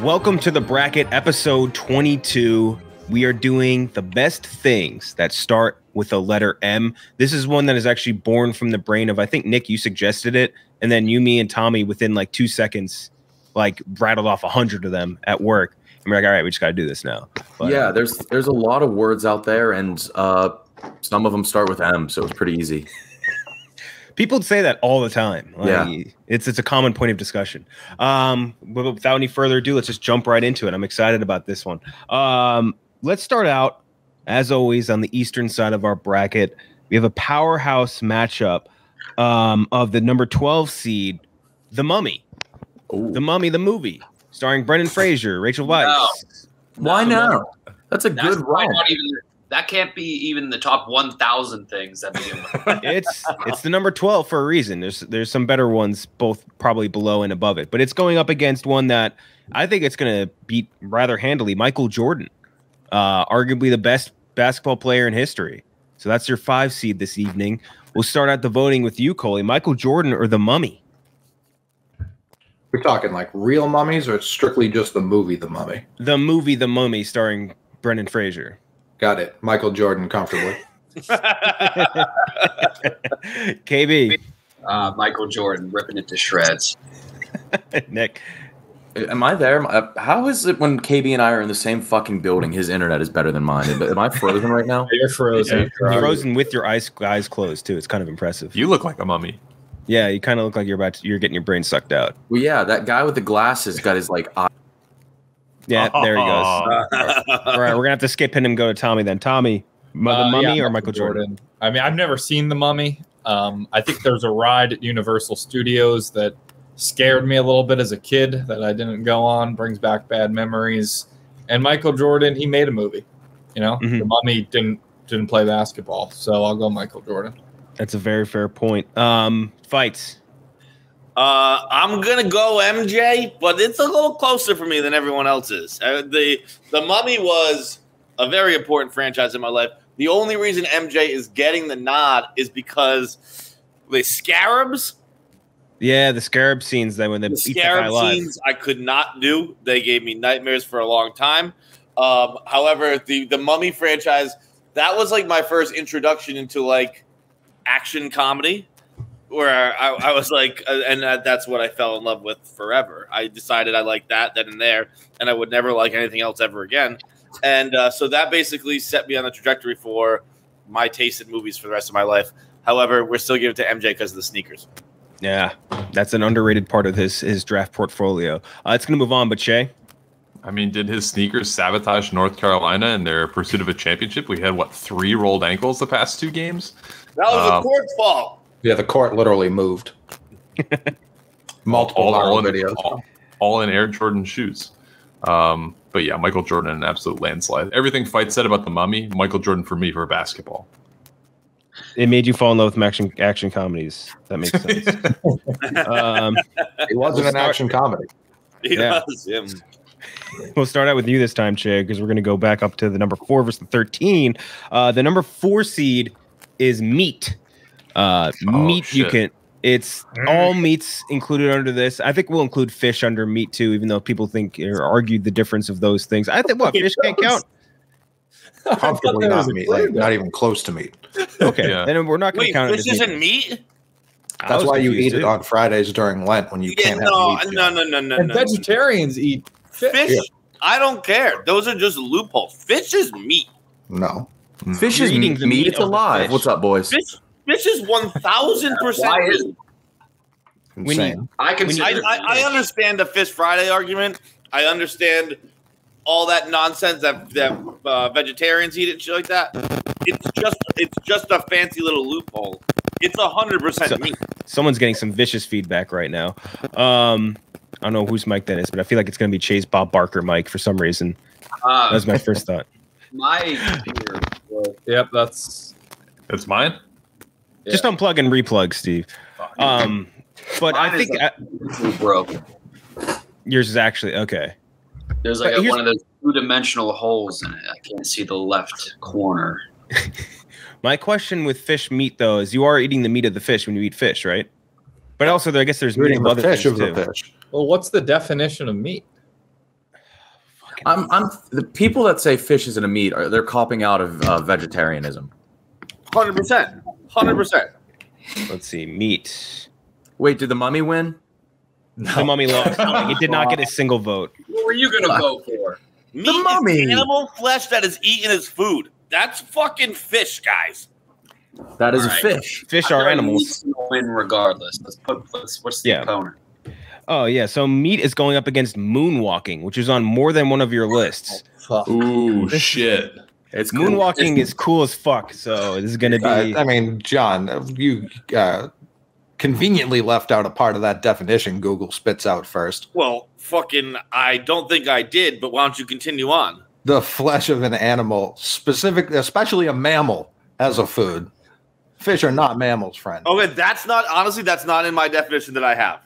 Welcome to the bracket episode 22. We are doing the best things that start with the letter M. This is one that is actually born from the brain of, I think, Nick, you suggested it. And then you, me, and Tommy, within like 2 seconds, like rattled off 100 of them at work. And we're like, all right, we just got to do this now. But, yeah, there's a lot of words out there, and some of them start with M, so it's pretty easy. People say that all the time. Like, yeah. It's a common point of discussion. But without any further ado, let's just jump right into it. I'm excited about this one. Let's start out, as always, on the eastern side of our bracket. We have a powerhouse matchup of the number 12 seed, The Mummy. Ooh. The Mummy, the movie, starring Brendan Fraser, Rachel Weisz. No. Why not? That's good run. That can't be even the top 1,000 things that begin with. It's the number 12 for a reason. There's some better ones, both probably below and above it, but it's going up against one that I think it's going to beat rather handily, Michael Jordan, arguably the best basketball player in history. So that's your 5 seed this evening. We'll start out the voting with you, Coley. Michael Jordan or The Mummy? We're talking like real mummies, or it's strictly just the movie The Mummy? The movie The Mummy, starring Brendan Fraser. Got it. Michael Jordan, comfortably. KB. Michael Jordan, ripping it to shreds. Nick. Am I there? How is it when KB and I are in the same fucking building, his internet is better than mine? Am I frozen right now? You're frozen. Yeah, you're frozen with your eyes closed, too. It's kind of impressive. You look like a mummy. Yeah, you kind of look like you're getting your brain sucked out. Well, yeah, that guy with the glasses got his like eye. Yeah, there he goes. All right, we're gonna have to skip him and go to Tommy then. Tommy, The Mummy or Michael Jordan? I mean, I've never seen The Mummy. I think there's a ride at Universal Studios that scared me a little bit as a kid that I didn't go on. Brings back bad memories. And Michael Jordan, he made a movie. You know, The Mummy didn't play basketball, so I'll go Michael Jordan. That's a very fair point. Fights. I'm gonna go MJ, but it's a little closer for me than everyone else's. The Mummy was a very important franchise in my life. The only reason MJ is getting the nod is because the scarabs. Yeah, the scarab scenes that when the scarab scenes I could not do. They gave me nightmares for a long time. However, the Mummy franchise, that was like my first introduction into like action comedy. Where I was like, and that's what I fell in love with forever. I decided I liked that then and there, and I would never like anything else ever again. And so that basically set me on the trajectory for my taste in movies for the rest of my life. However, we're still giving it to MJ because of the sneakers. Yeah, that's an underrated part of his draft portfolio. It's going to move on, but Cheah? I mean, did his sneakers sabotage North Carolina in their pursuit of a championship? We had, 3 rolled ankles the past 2 games? That was the court's fault. Yeah, the court literally moved. Multiple videos. All in Air Jordan shoes. But yeah, Michael Jordan, an absolute landslide. Everything Fight said about The Mummy, Michael Jordan for me for basketball. It made you fall in love with action comedies. That makes sense. It wasn't an action comedy. We'll start out with you this time, Cheah, because we're going to go back up to the number 4 versus the 13. The number 4 seed is Meat. Meat, shit. It's all meats included under this. I think we'll include fish under meat too, even though people think or argue the difference of those things. I think fish can't count. Comfortably not meat, like not even close to meat. Okay, then we're not going to count it. Fish isn't meat. That's why you eat it on Fridays during Lent when you can't have meat. No. And vegetarians eat fish. Yeah. I don't care. Those are just loopholes. Fish is meat. No. Fish is meat. It's alive. What's up, boys? Fish is 1,000% insane. I understand the Fish Friday argument. I understand all that nonsense that vegetarians eat and shit like that. It's just a fancy little loophole. It's 100% meat. Someone's getting some vicious feedback right now. I don't know whose mic that is, but I feel like it's going to be Cheah's Bob Barker mic for some reason. That was my first thought. Yep, that's mine. Just unplug and replug, Steve. But I think broke. Yours is actually okay. There's like one of those 2-dimensional holes in it. I can't see the left corner. My question with fish meat, though, is you are eating the meat of the fish when you eat fish, right? But also, I guess there's meat of other things too. Well, what's the definition of meat? I'm the people that say fish isn't a meat they're copping out of vegetarianism. 100%. 100%. Let's see, meat. Wait, did the mummy win? The mummy lost. It did not get a single vote. What were you gonna vote for? Meat The mummy. is animal flesh that is eaten as food. That's fucking fish, guys. That is All a right. fish. Fish I are feel like animals. meat's gonna win regardless. What's the Yeah. opponent? Oh yeah, so meat is going up against moonwalking, which is on more than one of your lists. Fuck. Ooh, shit. It's cool. Moonwalking is cool as fuck, so this is gonna be. I mean, John, you conveniently left out a part of that definition Google spits out first. Well, fucking, I don't think I did, but why don't you continue on? The flesh of an animal, especially a mammal, as a food. Fish are not mammals, friend. Okay, that's not in my definition that I have.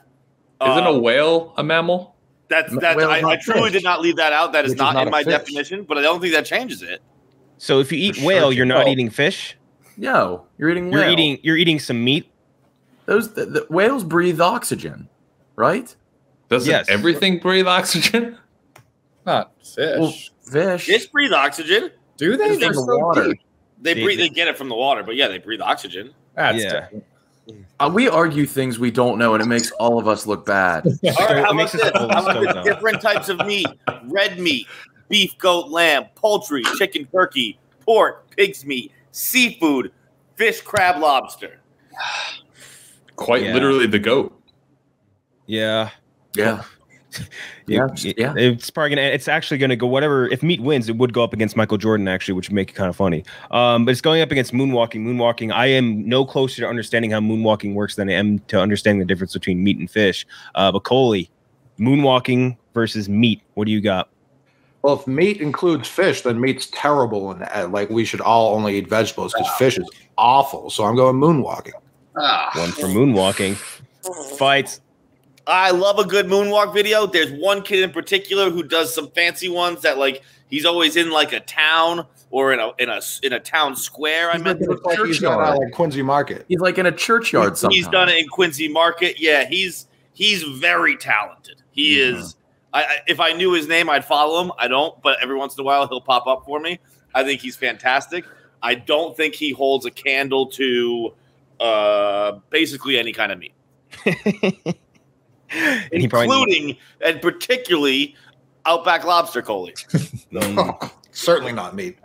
Isn't a whale a mammal? I truly did not leave that out. That is Which is not not in a my fish. definition, but I don't think that changes it. So if you eat For whale, sure. you're not Oh. eating fish. No, you're eating whale. You're eating some meat. The whales breathe oxygen, right? Doesn't Yes. everything breathe oxygen? Not fish. Well, fish. Fish breathe oxygen. Do they? It's They're in the so water. deep. They They- breathe. They get it from the water, but yeah, they breathe oxygen. That's Yeah. different. We argue things we don't know, and it makes all of us look bad. All right, how It about makes this? us all How about stoned the out. different types of meat? Red meat, beef, goat, lamb, poultry, chicken, turkey, pork, pig's meat, seafood, fish, crab, lobster. Quite Yeah. literally the goat. Yeah. Yeah. Yeah, yeah. It's probably gonna. It's actually gonna go whatever. If meat wins, it would go up against Michael Jordan actually, which would make it kind of funny. But it's going up against moonwalking. Moonwalking. I am no closer to understanding how moonwalking works than I am to understanding the difference between meat and fish. But Coley, moonwalking versus meat. What do you got? Well, if meat includes fish, then meat's terrible, and like we should all only eat vegetables because fish is awful. So I'm going moonwalking. One for moonwalking. Fights. I love a good moonwalk video. There's one kid in particular who does some fancy ones that like he's always in like a town or in a town square. I meant Looks like he's got like Quincy Market. He's like in a churchyard sometimes. he's done it in Quincy Market. Yeah, he's very talented. He is. If I knew his name, I'd follow him. I don't, but every once in a while he'll pop up for me. I think he's fantastic. I don't think he holds a candle to basically any kind of meat. And he probably- Including and particularly Outback Lobster, Coley. Certainly not meat.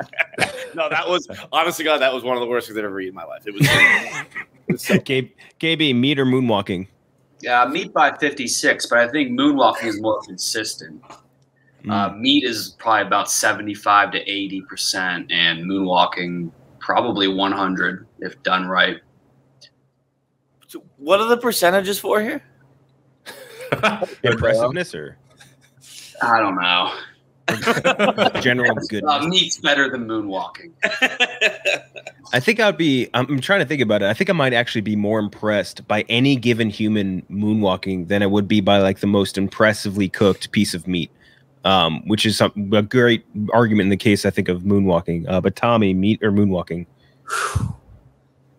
No, that was honestly, God, that was one of the worst things I've ever eaten in my life. It was so KB, meat or moonwalking? Yeah, meat by 56, but I think moonwalking is more consistent. Meat is probably about 75 to 80%, and moonwalking probably 100 if done right. So what are the percentages for here? Impressiveness or I don't know. general goodness? Meat's better than moonwalking. I think I'd be. I'm trying to think about it. I think I might actually be more impressed by any given human moonwalking than I would be by like the most impressively cooked piece of meat, which is a great argument in the case I think of moonwalking. But Tommy, meat or moonwalking?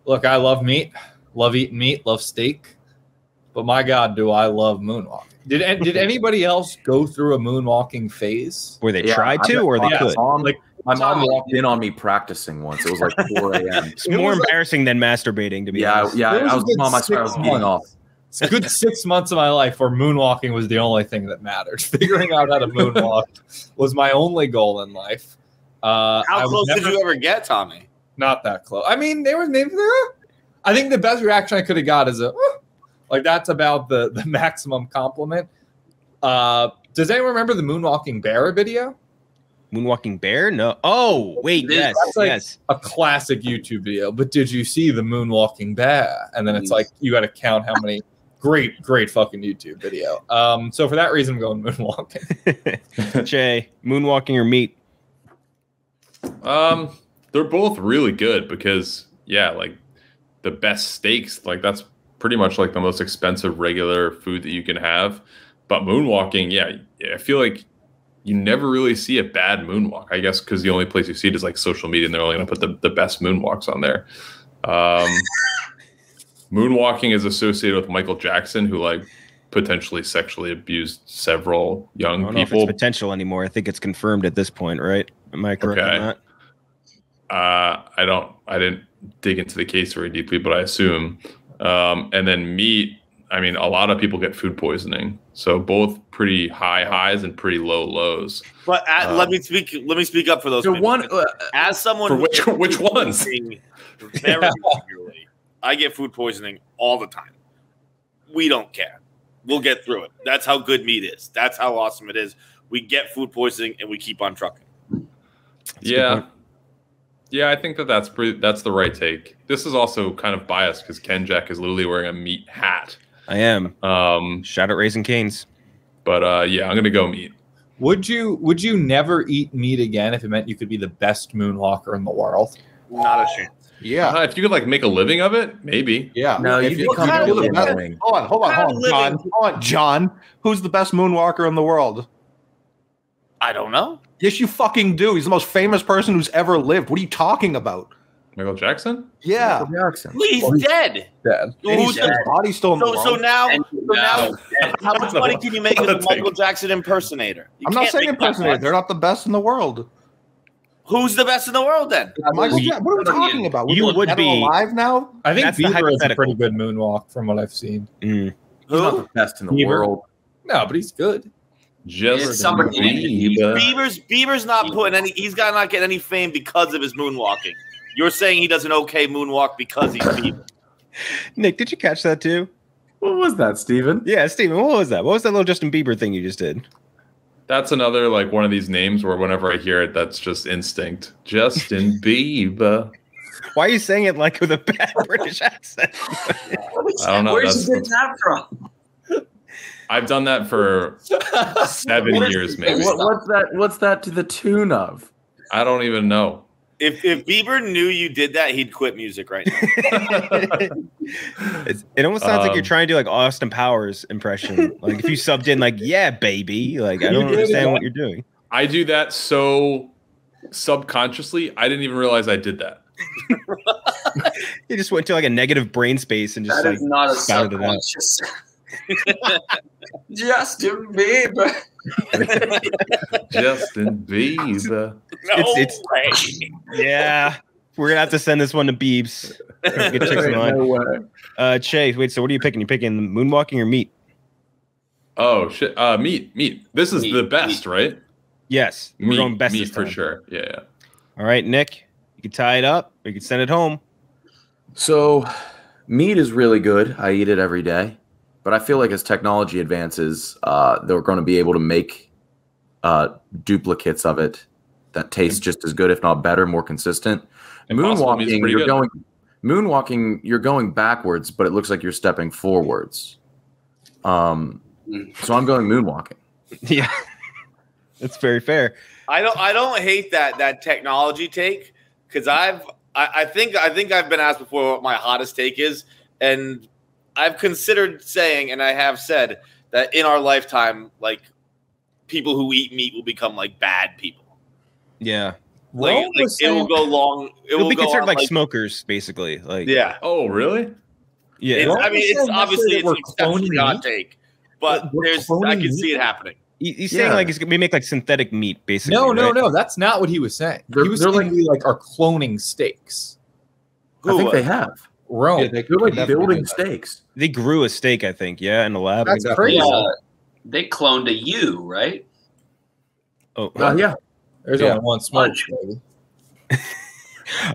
Look, I love meat. Love eating meat. Love steak. But my God, do I love moonwalking. Did anybody else go through a moonwalking phase? Where they Yeah, tried to, or they yeah, could? Like, My mom walked in on me practicing once. It was like 4 a.m. It's more embarrassing than masturbating, to be Yeah, honest. yeah. It was I was a good mom. I swear I was 6 getting off. months. It's a good 6 months of my life where moonwalking was the only thing that mattered. Figuring out how to moonwalk was my only goal in life. How close did never- you ever get, Tommy? Not that close. I mean, they were maybe. I think the best reaction I could have got is a like that's about the maximum compliment. Does anyone remember the moonwalking bear video? Moonwalking bear? No. Oh, wait. Yes. That's like Yes. a classic YouTube video. But did you see the moonwalking bear? And then it's like you got to count how many. Great fucking YouTube video. So for that reason, I'm going moonwalking. Jay, moonwalking or meat? They're both really good because like the best steaks, like that's pretty much like the most expensive regular food that you can have. But moonwalking, I feel like you never really see a bad moonwalk. I guess because the only place you see it is like social media, and they're only going to put the best moonwalks on there. Moonwalking is associated with Michael Jackson, who like potentially sexually abused several I young don't know if people. it's potential anymore. I think it's confirmed at this point, right? Am I correct on that? I didn't dig into the case very deeply, but I assume. And then meat, I mean, a lot of people get food poisoning. So both pretty high highs and pretty low lows. But let me speak up for those people. As someone for which ones? Very regularly, I get food poisoning all the time. We don't care. We'll get through it. That's how good meat is. That's how awesome it is. We get food poisoning and we keep on trucking. Yeah, I think that's the right take. This is also kind of biased because KenJac is literally wearing a meat hat. I am. Shout out Raising Cane's. But yeah, I'm gonna go meat. Would you never eat meat again if it meant you could be the best moonwalker in the world? Not a chance. Yeah. If you could like make a living of it, maybe. Yeah. No, if you become you're the living. best, hold on, John. Hold on, John. Who's the best moonwalker in the world? I don't know. Yes, you fucking do. He's the most famous person who's ever lived. What are you talking about? Michael Jackson? Yeah. He's dead. Dead. His body's still in the world. So now, how much money can you make as a Michael Jackson impersonator? I'm not saying impersonator. They're not the best in the world. Who's the best in the world then? Michael Jackson. What are we talking about? You would be alive now. I think That's the Bieber is a hypothetical. pretty good moonwalk from what I've seen. He's not the best in the Bieber. world. No, but he's good. It's somebody Bieber's not putting any. He's not getting any fame because of his moonwalking. You're saying he does an okay moonwalk because he's Bieber. Nick, did you catch that too? What was that, Steven? Yeah, Steven, what was that? What was that little Justin Bieber thing you just did? That's another like one of these names where whenever I hear it, that's just instinct. Justin Bieber. Why are you saying it like with a bad British accent? I don't know. Where'd you get that from? I've done that for 7 years, maybe. What's that to the tune of? I don't even know. If Bieber knew you did that, he'd quit music right now. It almost sounds like you're trying to do like Austin Powers impression. Like if you subbed in like, yeah, baby. Like I don't understand what you're doing. I do that so subconsciously, I didn't even realize I did that. You just went to like a negative brain space and just That like is not a spouted it out. subconscious. Justin Bieber. Justin Bieber. It's yeah. We're gonna have to send this one to Biebs. Get chicks in line. Cheah, wait. So what are you picking? You picking moonwalking or meat? Oh shit. Meat. This is the best, right? Yes, we're going best meat this for time. sure. Yeah. All right, Nick. You can tie it up, or you can send it home. So, meat is really good. I eat it every day. But I feel like as technology advances, they're going to be able to make duplicates of it that taste just as good, if not better, more consistent. Moonwalking, you're going backwards, but it looks like you're stepping forwards. So I'm going moonwalking. Yeah, that's very fair. I don't hate that technology take because I think I've been asked before what my hottest take is, and I've considered saying, and I have said that in our lifetime, like people who eat meat will become like bad people. Yeah, like it will go long. It'll be considered on, like smokers, basically. Like yeah. Oh, really? Yeah. I mean, it's obviously it's an exceptionally hot meat? take, but I can see it happening. He's saying like we make like synthetic meat, basically. No. That's not what he was saying. He was saying we like are cloning steaks. I think they have. Rome. Yeah, They're like building steaks. They grew a steak, I think. Yeah, in the lab. That's crazy. They cloned a ewe, right? Oh, Yeah. There's only one smart baby.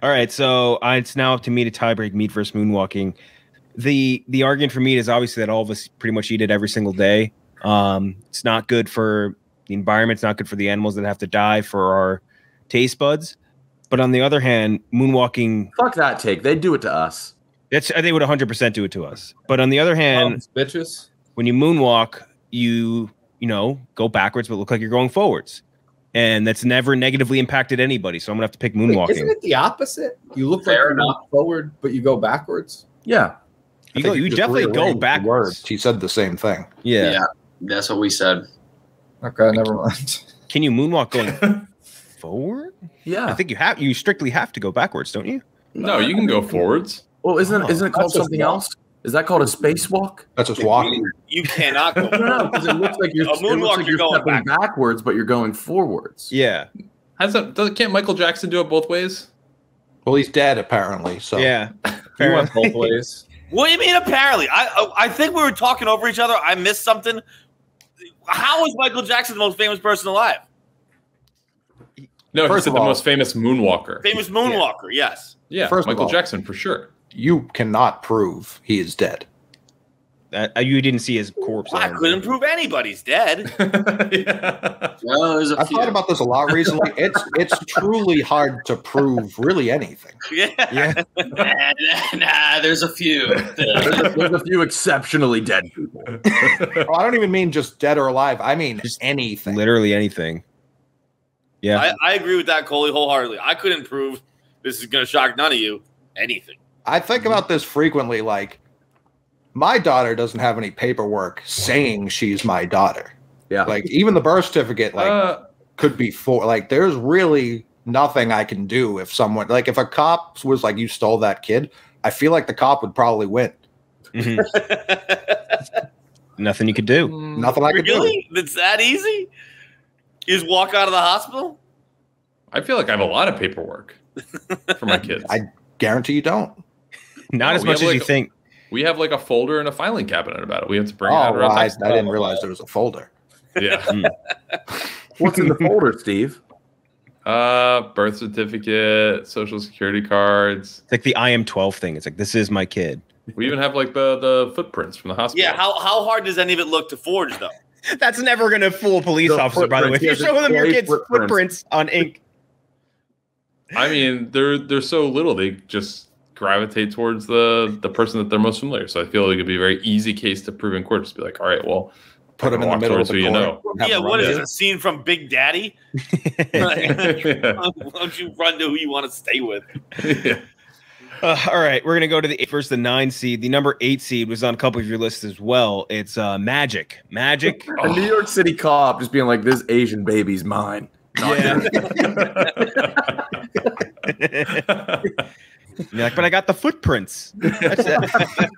All right, so it's now up to me to tiebreak meat versus moonwalking. The argument for meat is obviously that all of us pretty much eat it every single day. It's not good for the environment. It's not good for the animals that have to die for our taste buds. But on the other hand, moonwalking. Fuck that take. They do it to us. They would 100% do it to us. But on the other hand, Bitches. when you moonwalk, you go backwards, but look like you're going forwards. And that's never negatively impacted anybody. So I'm going to have to pick moonwalking. Isn't it the opposite? You look like you walk forward, but you go backwards? Yeah. You definitely go backwards. He said the same thing. Yeah. That's what we said. Okay, never mind. Can you moonwalk going forward? Yeah. I think you strictly have to go backwards, don't you? No, you can go forwards. Well, isn't it called something else? Is that called a spacewalk? That's just walking. You cannot go. No, because it looks like you're, A moonwalk, you're going stepping backwards, but you're going forwards. Yeah. Can't Michael Jackson do it both ways? Well, he's dead apparently. So Yeah. He went both ways. What do you mean? Apparently, I think we were talking over each other. I missed something. How is Michael Jackson the most famous person alive? No, First he of said the all- most famous moonwalker. Famous moonwalker. Yes. Yeah, First of Michael all- Jackson for sure. you cannot prove he is dead. You didn't see his corpse. I couldn't prove anybody's dead. Yeah. No, there's a I've few. thought about this a lot recently. It's truly hard to prove really anything. Yeah. Nah, there's a few. There's a few exceptionally dead people. Oh, I don't even mean just dead or alive. I mean Just anything. Literally anything. Yeah. I agree with that, Coley, wholeheartedly. I couldn't prove, this is going to shock none of you, anything. I think about this frequently. Like, my daughter doesn't have any paperwork saying she's my daughter. Yeah. Like, even the birth certificate, could be for. Like, there's really nothing I can do if someone, like, if a cop was like, "You stole that kid," I feel like the cop would probably win. Mhm. Nothing you could do. Nothing I could do. Really? It's that easy? You just walk out of the hospital? I feel like I have a lot of paperwork for my kids. I guarantee you don't. Not as we much have as you like- think. We have like a folder and a filing cabinet about it. We have to bring it Oh, out around I next didn't time. realize there was a folder. Yeah. What's in the folder, Steve? Birth certificate, social security cards. It's like the I am 12 thing. It's like, this is my kid. We even have like the footprints from the hospital. Yeah, how hard does any of it look to forge, though? That's never going to fool a police The officer, by the way. If you're footprints, showing them your yeah, kid's footprints. footprints on ink. I mean, they're so little, they just gravitate towards the person that they're most familiar. So I feel like it'd be a very easy case to prove in court. Just be like, all right, well, Put him in the walk middle of towards the who you court. know. Have Yeah, him what run is it. it, a scene from Big Daddy? Yeah. Why don't you run to who you want to stay with? Yeah. All right, we're going to go to the 8 versus the 9 seed. The number 8 seed was on a couple of your lists as well. It's Magic. Magic. A New York City cop just being like, "This Asian baby's mine." Yeah. You're like, but I got the footprints. That's it.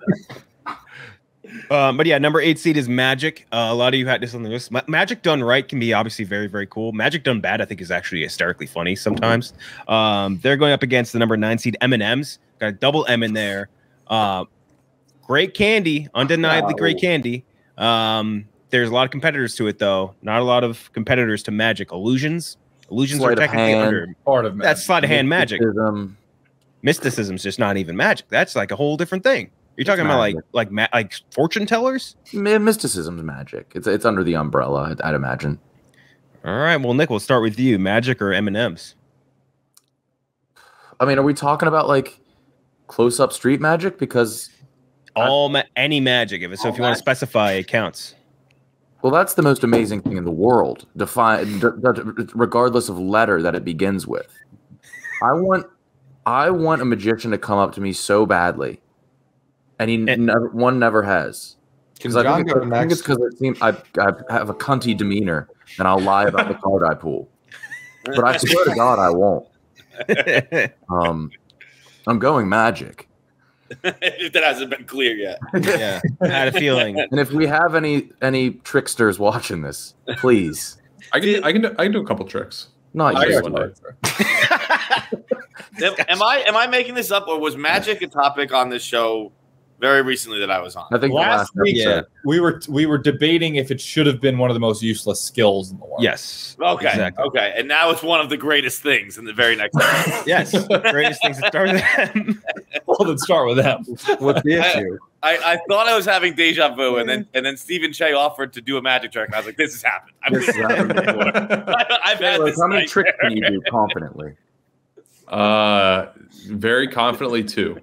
But yeah, number 8 seed is Magic. A lot of you had this on the list. Magic done right can be obviously very, very cool. Magic done bad, I think, is actually hysterically funny sometimes. They're going up against the number 9 seed M&M's. Got a double M in there. Great candy, undeniably great candy. There's a lot of competitors to it, though. Not a lot of competitors to Magic. Illusions are Sleight of technically hand. under. Part of That's sleight of hand magic. Mysticism. Mysticism's just not even magic. That's like a whole different thing. You're talking about like fortune tellers? Mysticism's magic. It's under the umbrella, I'd imagine. All right. Well, Nick, we'll start with you. Magic or M&M's? I mean, are we talking about like close-up street magic? Because Any magic. If you want to magic. specify, it counts. well, that's the most amazing thing in the world. Regardless of letter that it begins with. I want a magician to come up to me so badly, and never has. Can Because I John think go it's next? because it seems I have a cunty demeanor, and I'll lie about the card I pull. But I swear to God, I won't. I'm going Magic. If that hasn't been clear yet. Yeah. I had a feeling. And if we have any tricksters watching this, please, I can do a couple tricks. not I you. got one. Am I making this up, or was Magic a topic on this show very recently that I was on? I think the Last week, episode. we were debating if it should have been one of the most useless skills in the world. Yes. Okay, Exactly. okay, and now it's one of the greatest things in the very next episode. Yes. Greatest things that started them. Well, then start with them. What's the issue? I thought I was having deja vu, and then Stephen Cheah offered to do a magic trick, and I was like, "This has happened. This has happened before. I've had Like, this how many nightmare." tricks can you do confidently? Very confidently too.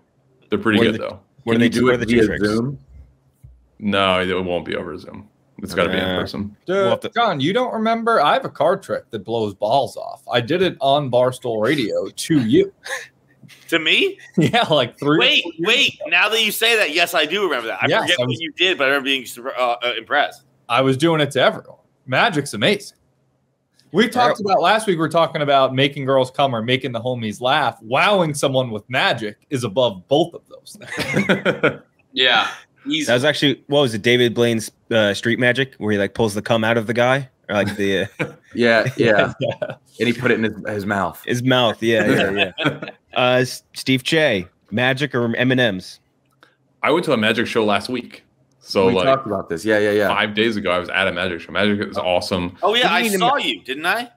They're pretty What are good the- though. What Can are you they do what are it the two via tricks? Zoom? No, it won't be over Zoom. It's got to be in person. Dude, We'll have to- John, you don't remember? I have a card trick that blows balls off. I did it on Barstool Radio to you. To me? Yeah, like 3. Wait. Now that you say that, yes, I do remember that. I Yes, forget I what was- you did, but I remember being impressed. I was doing it to everyone. Magic's amazing. We talked about last week, we were talking about making girls come or making the homies laugh. Wowing someone with magic is above both of those things. Yeah. Easy. That was actually, what was it, David Blaine's Street Magic, where he like pulls the cum out of the guy? Or like the Yeah. Yeah. And he put it in his mouth. his mouth. Yeah. Steve Cheah, Magic or M&M's? I went to a Magic show last week. So We like talked about this. Yeah. 5 days ago, I was at a Magic show. Magic was awesome. Oh yeah, What do I you mean saw you, didn't I?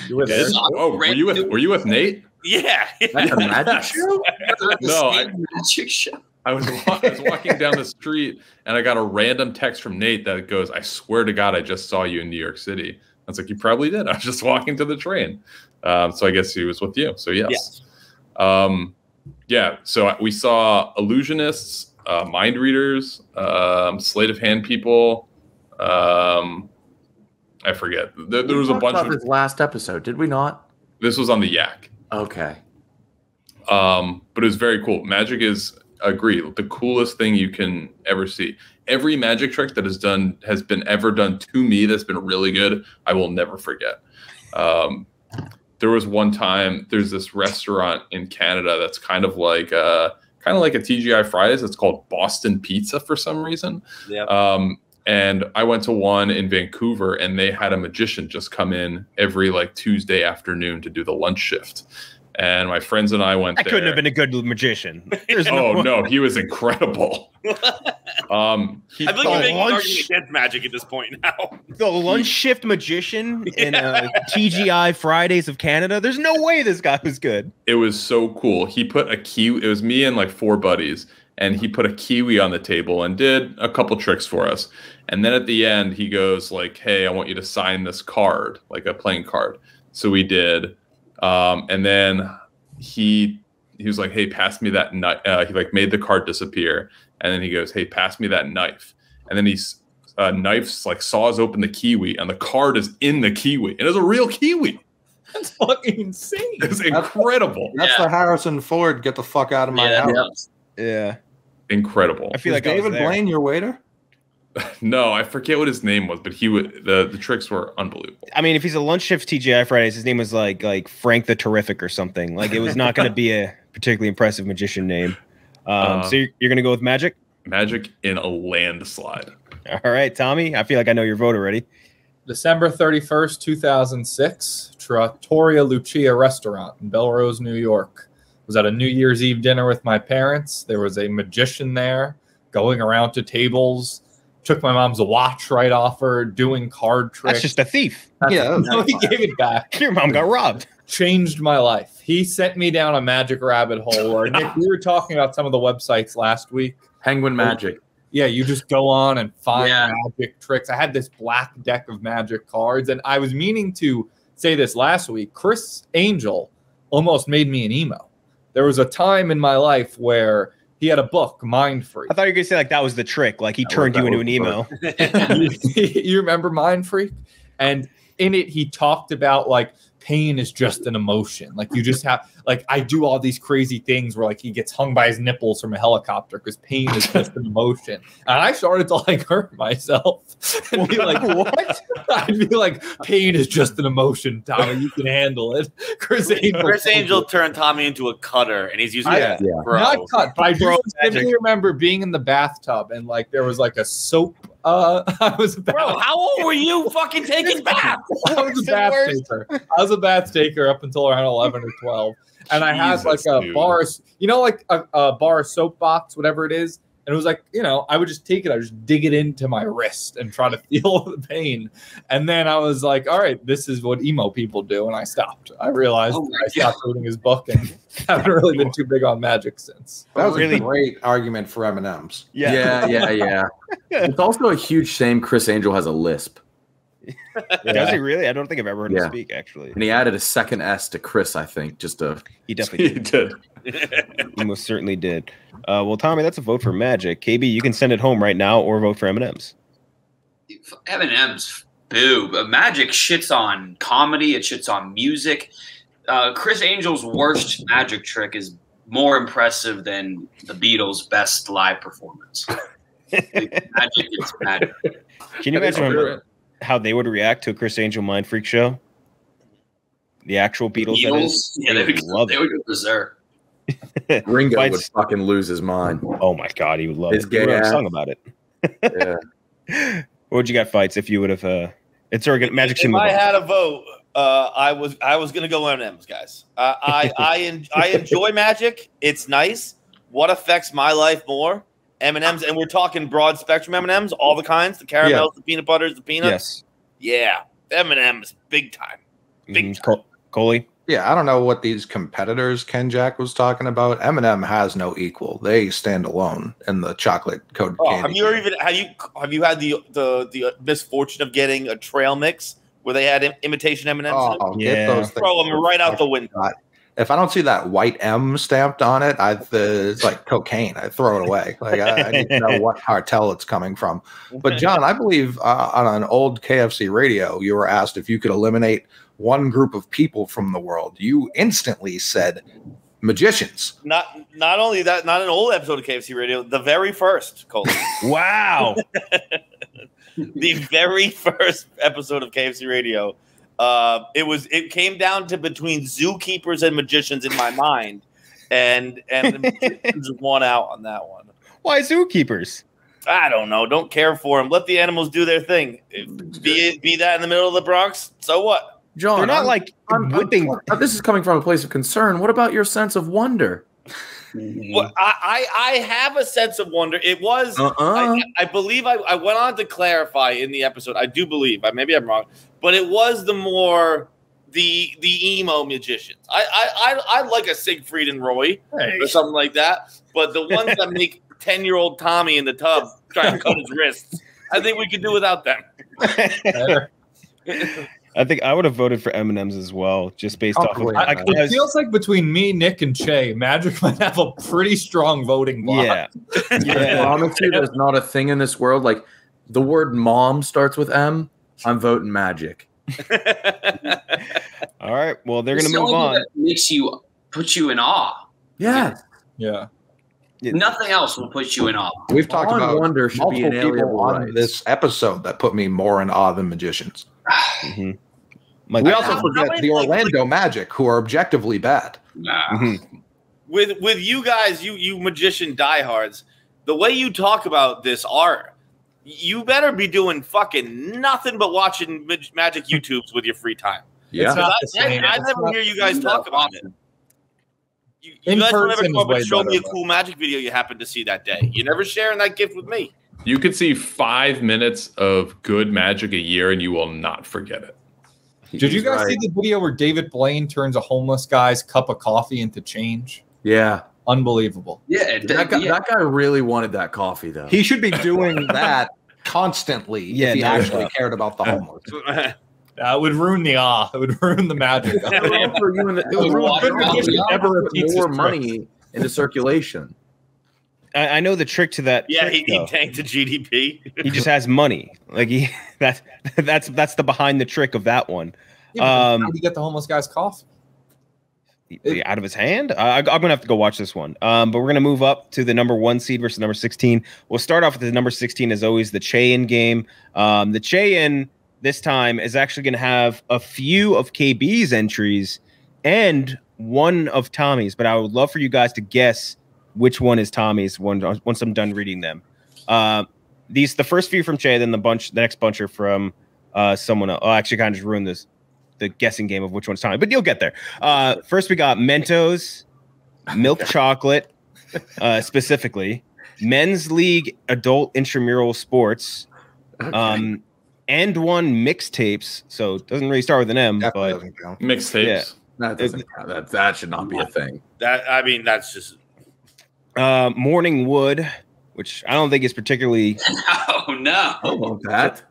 You were there? Oh, were you with Nate? Yeah. That's a magic show? No, Magic show. I was walking down the street and I got a random text from Nate that goes, "I swear to God, I just saw you in New York City." I was like, "You probably did." I was just walking to the train. So I guess he was with you. So yes. So we saw illusionists, mind readers, sleight of hand people. I forget. There was a bunch of this last episode, did we not? This was on the Yak. Okay. But it was very cool. Magic is, agree, the coolest thing you can ever see. Every magic trick that has been ever done to me that's been really good, I will never forget. There was one time, there's this restaurant in Canada that's kind of like a TGI Fridays. It's called Boston Pizza for some reason. Yeah. And I went to one in Vancouver, and they had a magician just come in every like Tuesday afternoon to do the lunch shift. And my friends and I went there. That couldn't have been a good magician. No, he was incredible. I think you're making an argument against Magic at this point now. The lunch shift magician in TGI Fridays of Canada. There's no way this guy was good. It was so cool. He put a kiwi. It was me and like 4 buddies, and he put a kiwi on the table and did a couple tricks for us. And then at the end, he goes like, "Hey, I want you to sign this card, like a playing card." So we did. And then he was like, "Hey, pass me that knife." He like made the card disappear. And then he goes, "Hey, pass me that knife." And then he's knifes like saws open the kiwi, and the card is in the kiwi. And it's a real kiwi. That's fucking insane. It's incredible. That's the Harrison Ford. Get the fuck out of my house. Yeah. Incredible. I feel like David Blaine your waiter? No, I forget what his name was, but he would the tricks were unbelievable. I mean, if he's a lunch shift TGI Fridays, his name was like Frank the Terrific or something. Like it was not going to be a particularly impressive magician name. So you're going to go with Magic? Magic in a landslide. All right, Tommy. I feel like I know your vote already. December 31st, 2006, Trattoria Lucia restaurant in Belrose, New York. Was at a New Year's Eve dinner with my parents. There was a magician there going around to tables. Took my mom's watch right off her, doing card tricks. That's just a thief. No, he gave it back. Your mom got robbed. Changed my life. He sent me down a magic rabbit hole. Or Nick, we were talking about some of the websites last week. Penguin Magic. Yeah, you just go on and find magic tricks. I had this black deck of magic cards, and I was meaning to say this last week. Chris Angel almost made me an emo. There was a time in my life where he had a book, Mind Freak. I thought you were going to say like that was the trick. Like he turned you into an emo. You remember Mind Freak? And in it, he talked about like pain is just an emotion. Like you just have, like I do all these crazy things where like he gets hung by his nipples from a helicopter because pain is just an emotion. And I started to like hurt myself and be like, what? I'd be like, pain is just an emotion, Tommy. You can handle it. Chris Angel turned Tommy into a cutter, and he's using it. Not cut, but I do specifically remember being in the bathtub and like there was like a soap. I was a Bro, how old were you fucking taking baths? I was a bath taker. I was a bath taker up until around 11 or 12. And I had like a bar, you know, like a bar soap box, whatever it is. And it was like, you know, I would just take it. I would just dig it into my wrist and try to feel the pain. And then I was like, all right, this is what emo people do. And I stopped. I realized I stopped reading his book and haven't really been too big on magic since. That was really a great argument for M&M's. Yeah. It's also a huge shame Chris Angel has a lisp. Does he really? I don't think I've ever heard him speak, actually. And he added a second S to Chris, I think, just to... He definitely did. He most certainly did. Well, Tommy, that's a vote for Magic. KB, you can send it home right now or vote for M&M's. M&M's, boo. Magic shits on comedy. It shits on music. Chris Angel's worst magic trick is more impressive than the Beatles' best live performance. Magic is magic. Can you imagine how they would react to a Chris Angel Mind Freak show? The actual Beatles? Yeah, they would go berserk. Ringo Fights- would fucking lose his mind. Oh my god, he would love His it. He wrote gay a ass. song about it. Yeah. What would you got, Fights, if you would have it's organic Magic If Sim? I had a vote, I was gonna go M&M's, guys. I enjoy Magic. It's nice. What affects my life more? M&M's, and we're talking broad spectrum M&M's, all the kinds, the caramels, the peanut butters, the peanuts. Yes. Yeah, M&M's, big time. Big time. Coley? Yeah, I don't know what these competitors KenJac was talking about. M&M has no equal. They stand alone in the chocolate coated candy. Have you had the misfortune of getting a trail mix where they had imitation M&Ms? Oh, get those things. Throw them right out the window. If I don't see that white M stamped on it, it's like cocaine. I throw it away. Like I need to know what cartel it's coming from. But John, I believe on an old KFC radio, you were asked if you could eliminate one group of people from the world. You instantly said magicians. Not only that, not an old episode of KFC Radio, the very first, Coley. Wow. The very first episode of KFC Radio. It came down to between zookeepers and magicians in my mind, and the magicians won out on that one. Why zookeepers? I don't know. Don't care for them. Let the animals do their thing. Be that in the middle of the Bronx. So what? John, They're not whipping. This is coming from a place of concern. What about your sense of wonder? Well, I have a sense of wonder. It was. I believe I went on to clarify in the episode. I do believe. Maybe I'm wrong, but it was the emo magicians. I like a Siegfried and Roy or something like that. But the ones that make 10-year-old Tommy in the tub trying to cut his wrists, I think we could do without them. I think I would have voted for M&M's as well, just based off of. It feels like between me, Nick, and Cheah, Magic might have a pretty strong voting block. Yeah. I promise you, there's not a thing in this world like the word "mom" starts with M. I'm voting Magic. All right. Well, they're going to move on. That puts you in awe. Yeah. Yeah. Nothing else will put you in awe. We've talked about wonder should be multiple an people on this episode that put me more in awe than magicians. Mm-hmm. We also forget the Orlando Magic, who are objectively bad. Nah. Mm-hmm. With you guys, you magician diehards, the way you talk about this art, you better be doing fucking nothing but watching Magic YouTubes with your free time. Yeah. I never hear you guys talk about it. You guys don't ever come up and show me a cool Magic video you happen to see that day. You're never sharing that gift with me. You could see 5 minutes of good Magic a year and you will not forget it. Did you guys see the video where David Blaine turns a homeless guy's cup of coffee into change? Yeah. Unbelievable. Yeah. That guy really wanted that coffee, though. He should be doing that constantly if he actually cared about the homeless. It would ruin the awe. It would ruin the magic. More money into circulation. I know the trick to that. Yeah, trick, he tanked the GDP. He just has money. Like that's the behind the trick of that one. Yeah, how do you get the homeless guy's coffee? Out of his hand? I'm gonna have to go watch this one. But we're gonna move up to the number 1 seed versus number 16. We'll start off with the number 16 as always, the Cheah game. The Cheah this time is actually gonna have a few of KB's entries and one of Tommy's. But I would love for you guys to guess which one is Tommy's once I'm done reading them. The first few from Cheah, then the next bunch are from someone else. Oh, actually, kind of just ruined the guessing game of which one's Tommy, but you'll get there. First, we got Mentos, milk chocolate, specifically, Men's League Adult Intramural Sports, and one mixtapes. So it doesn't really start with an M, Definitely but doesn't count. Mixtapes. Yeah. That doesn't count. That should not be a thing. That's just Morning Wood, which I don't think is particularly. Oh no! I want that.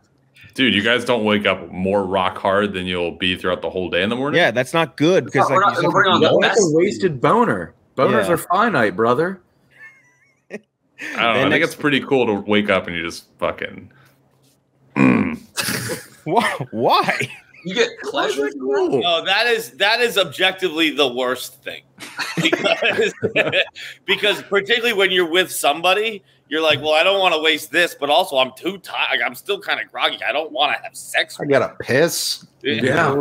Dude, you guys don't wake up more rock hard than you'll be throughout the whole day in the morning? Yeah, that's not good because That's a wasted boner. Boners are finite, brother. I don't know. I think it's pretty cool to wake up and you just fucking. Why? You get pleasure. No, that is objectively the worst thing. Because particularly when you're with somebody, you're like, well, I don't want to waste this, but also I'm too tired. I'm still kind of groggy. I don't want to have sex. I gotta piss. Yeah.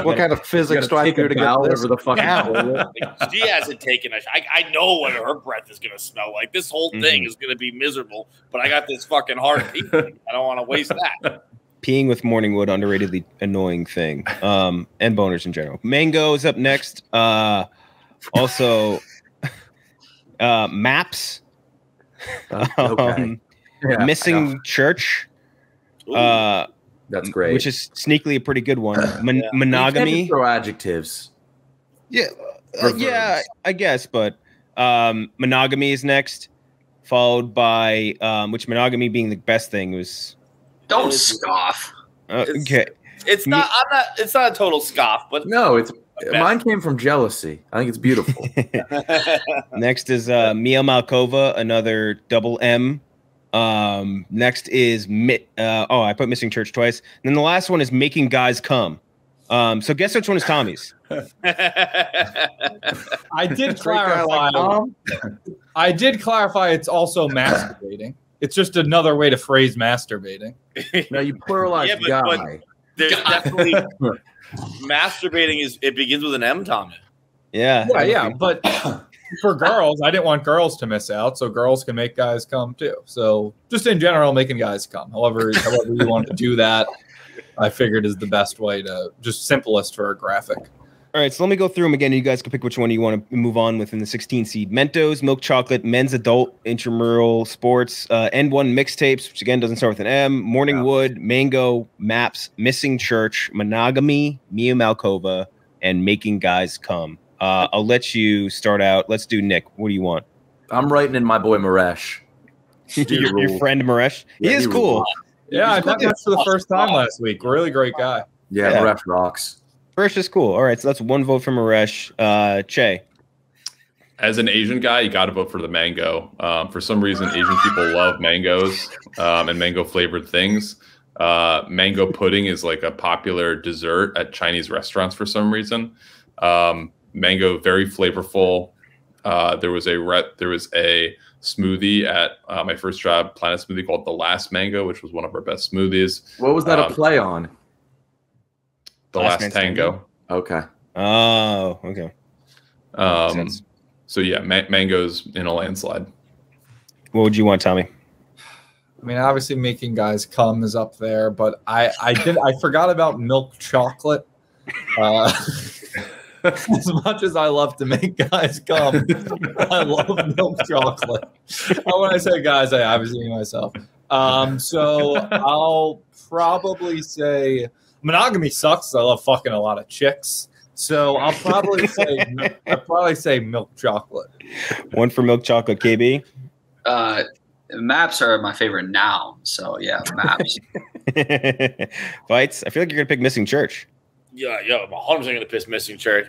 What kind of physics do I do to get this over the fucking toilet? She hasn't taken a. I know what her breath is gonna smell like. This whole thing is gonna be miserable. But I got this fucking heartbeat. I don't want to waste that. Peeing with morning wood, underratedly annoying thing. And boners in general. Mango is up next. Also, maps. Okay. Missing church. That's great. Which is sneakily a pretty good one. Monogamy. You can't throw adjectives. Yeah, yeah, I guess. But monogamy is next, followed by which monogamy being the best thing was. Don't scoff. Okay, it's not. I'm not. It's not a total scoff, but No, it's mine came from jealousy. I think it's beautiful. next is Mia Malkova, another double M. Next is I put missing church twice. And then the last one is making guys come. So guess which one is Tommy's? I did clarify. I did clarify. It's also masturbating. It's just another way to phrase masturbating. No, you pluralize guy. But there's definitely masturbating. It begins with an M, Tommy. Yeah. Yeah. But for girls, I didn't want girls to miss out, so girls can make guys come too. So just in general, making guys come. However you want to do that, I figured is the best way to just simplest for a graphic. All right, so let me go through them again. You guys can pick which one you want to move on with in the 16 seed. Mentos, milk chocolate, men's adult, intramural sports, N1 mixtapes, which again doesn't start with an M, morning wood, mango, maps, missing church, monogamy, Mia Malkova, and making guys come. I'll let you start out. Let's do Nick. What do you want? I'm writing in my boy Maresh. your friend Maresh? Yeah, he is cool. Yeah, I met him for the first time last week. Really great guy. Yeah, Maresh rocks. Maresh is cool. All right, so that's one vote for Maresh. Cheah. As an Asian guy, you got to vote for the mango. For some reason, Asian people love mangoes and mango flavored things. Mango pudding is like a popular dessert at Chinese restaurants for some reason. Mango, very flavorful. There was a smoothie at my first job, Planet Smoothie, called The Last Mango, which was one of our best smoothies. What was that a play on? The Last Tango. Okay. Oh, okay. So yeah, mangoes in a landslide. What would you want, Tommy? I mean, obviously, making guys come is up there, but I forgot about milk chocolate. As much as I love to make guys come, I love milk chocolate. When I say guys, I obviously mean myself. So I'll probably say monogamy sucks. I love fucking a lot of chicks. So I'll probably say milk chocolate. One for milk chocolate, KB. Maps are my favorite noun. So yeah, maps. Fights. I feel like you're gonna pick missing church. Yeah, I'm 100% going to piss missing church.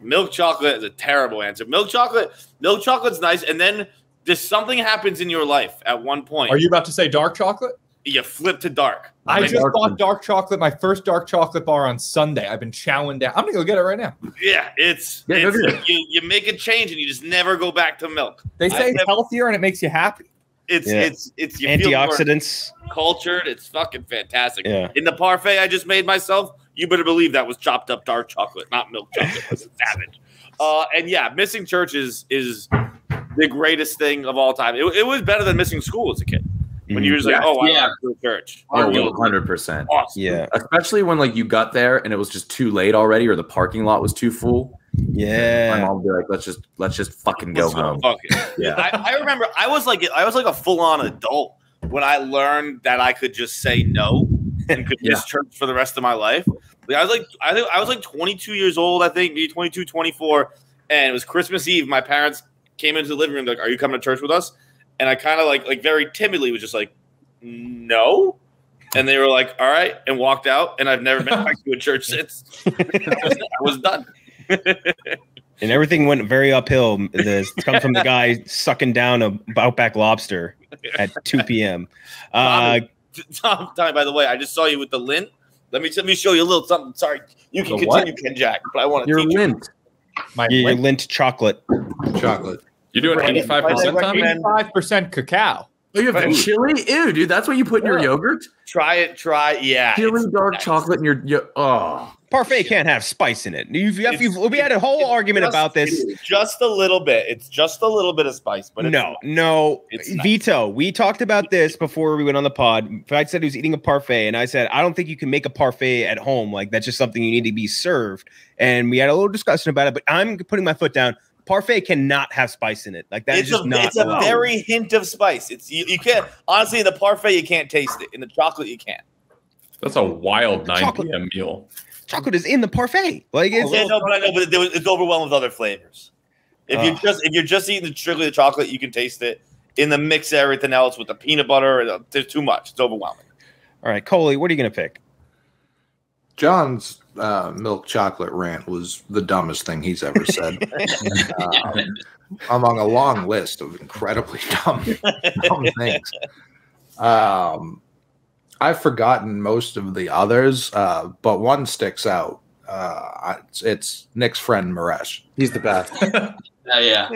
Milk chocolate is a terrible answer. Milk chocolate's nice, and then just something happens in your life at one point. Are you about to say dark chocolate? You flip to dark. I just bought dark chocolate, my first dark chocolate bar on Sunday. I've been chowing down. I'm going to go get it right now. Yeah, you make a change, and you just never go back to milk. They say it's healthier, and it makes you happy. It's you antioxidants. Feel cultured. It's fucking fantastic. Yeah. In the parfait I just made myself, you better believe that was chopped up dark chocolate, not milk chocolate. It's savage. And yeah, missing church is the greatest thing of all time. It was better than missing school as a kid. When you were like, I want to go to church. 100%. Awesome. Yeah. Especially when like you got there and it was just too late already, or the parking lot was too full. Yeah. My mom would be like, let's just fucking go home. Yeah. I remember I was like a full-on adult when I learned that I could just say no and could miss church for the rest of my life. Like, I was like 22 years old, I think, maybe 22, 24, and it was Christmas Eve. My parents came into the living room like, "Are you coming to church with us?" And I kind of like very timidly was just like, "No." And they were like, "All right," and walked out, and I've never been back to a church since. I was done. And everything went very uphill. This comes from the guy sucking down a Outback lobster at 2 p.m. Tommy, by the way, I just saw you with the lint. Let me show you a little something. Sorry, you can continue, KenJac, but I want to Your teach you. lint. Your lint chocolate. Chocolate. You're doing 85%, Tommy? 85% cacao. Oh, you have chili? Ew, dude, that's what you put in your yogurt? Try it. Yeah. Chili, it's dark nice. chocolate in your oh. Parfait can't have spice in it. We had a whole argument about this. Just a little bit. It's just a little bit of spice, but it's no. It's nice. Vito, we talked about this before we went on the pod. Fight said he was eating a parfait, and I said, I don't think you can make a parfait at home. Like, that's just something you need to be served. And we had a little discussion about it, but I'm putting my foot down. Parfait cannot have spice in it. Like, that is just not It's a allowed. very hint of spice. It's you can't, honestly, in the parfait, you can't taste it. In the chocolate, you can. That's a wild 9 Chocolate. p.m. meal. Chocolate is in the parfait. Like, it's Yeah, no, but I know, but it's overwhelmed with other flavors. If you're just eating strictly the chocolate, you can taste it. In the mix of everything else with the peanut butter, there's too much. It's overwhelming. all right, Coley, what are you gonna pick? John's milk chocolate rant was the dumbest thing he's ever said. Among a long list of incredibly dumb things. I've forgotten most of the others, but one sticks out. It's Nick's friend Maresh. He's the best. Yeah.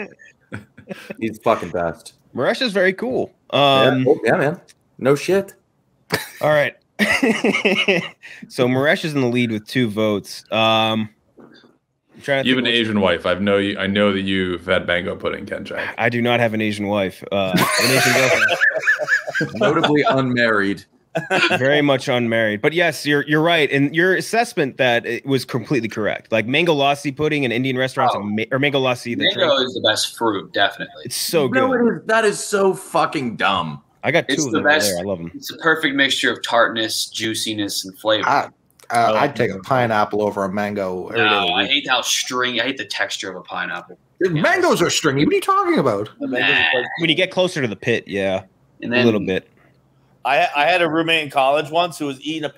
He's fucking best. Maresh is very cool. Yeah, man. No shit. All right. So Maresh is in the lead with 2 votes. I'm trying to You have think an Asian wife. I know that you've had mango pudding, KenJac. I do not have an Asian wife. An Asian girlfriend. Notably unmarried. Very much unmarried. But yes, you're right. And your assessment that it was completely correct. Like mango lassi pudding in Indian restaurants or mango lassi. Mango is the best fruit, definitely. It's so good. No, it is. That is so fucking dumb. I got 2 It's of the them right best. there. I love them. It's a perfect mixture of tartness, juiciness, and flavor. I'd take a pineapple over a mango. every day of the No, I week. hate how stringy. I hate the texture of a pineapple. Mangoes are stringy. What are you talking about? Nah. When you get closer to the pit, yeah, And a then little bit. I had a roommate in college once who was eating a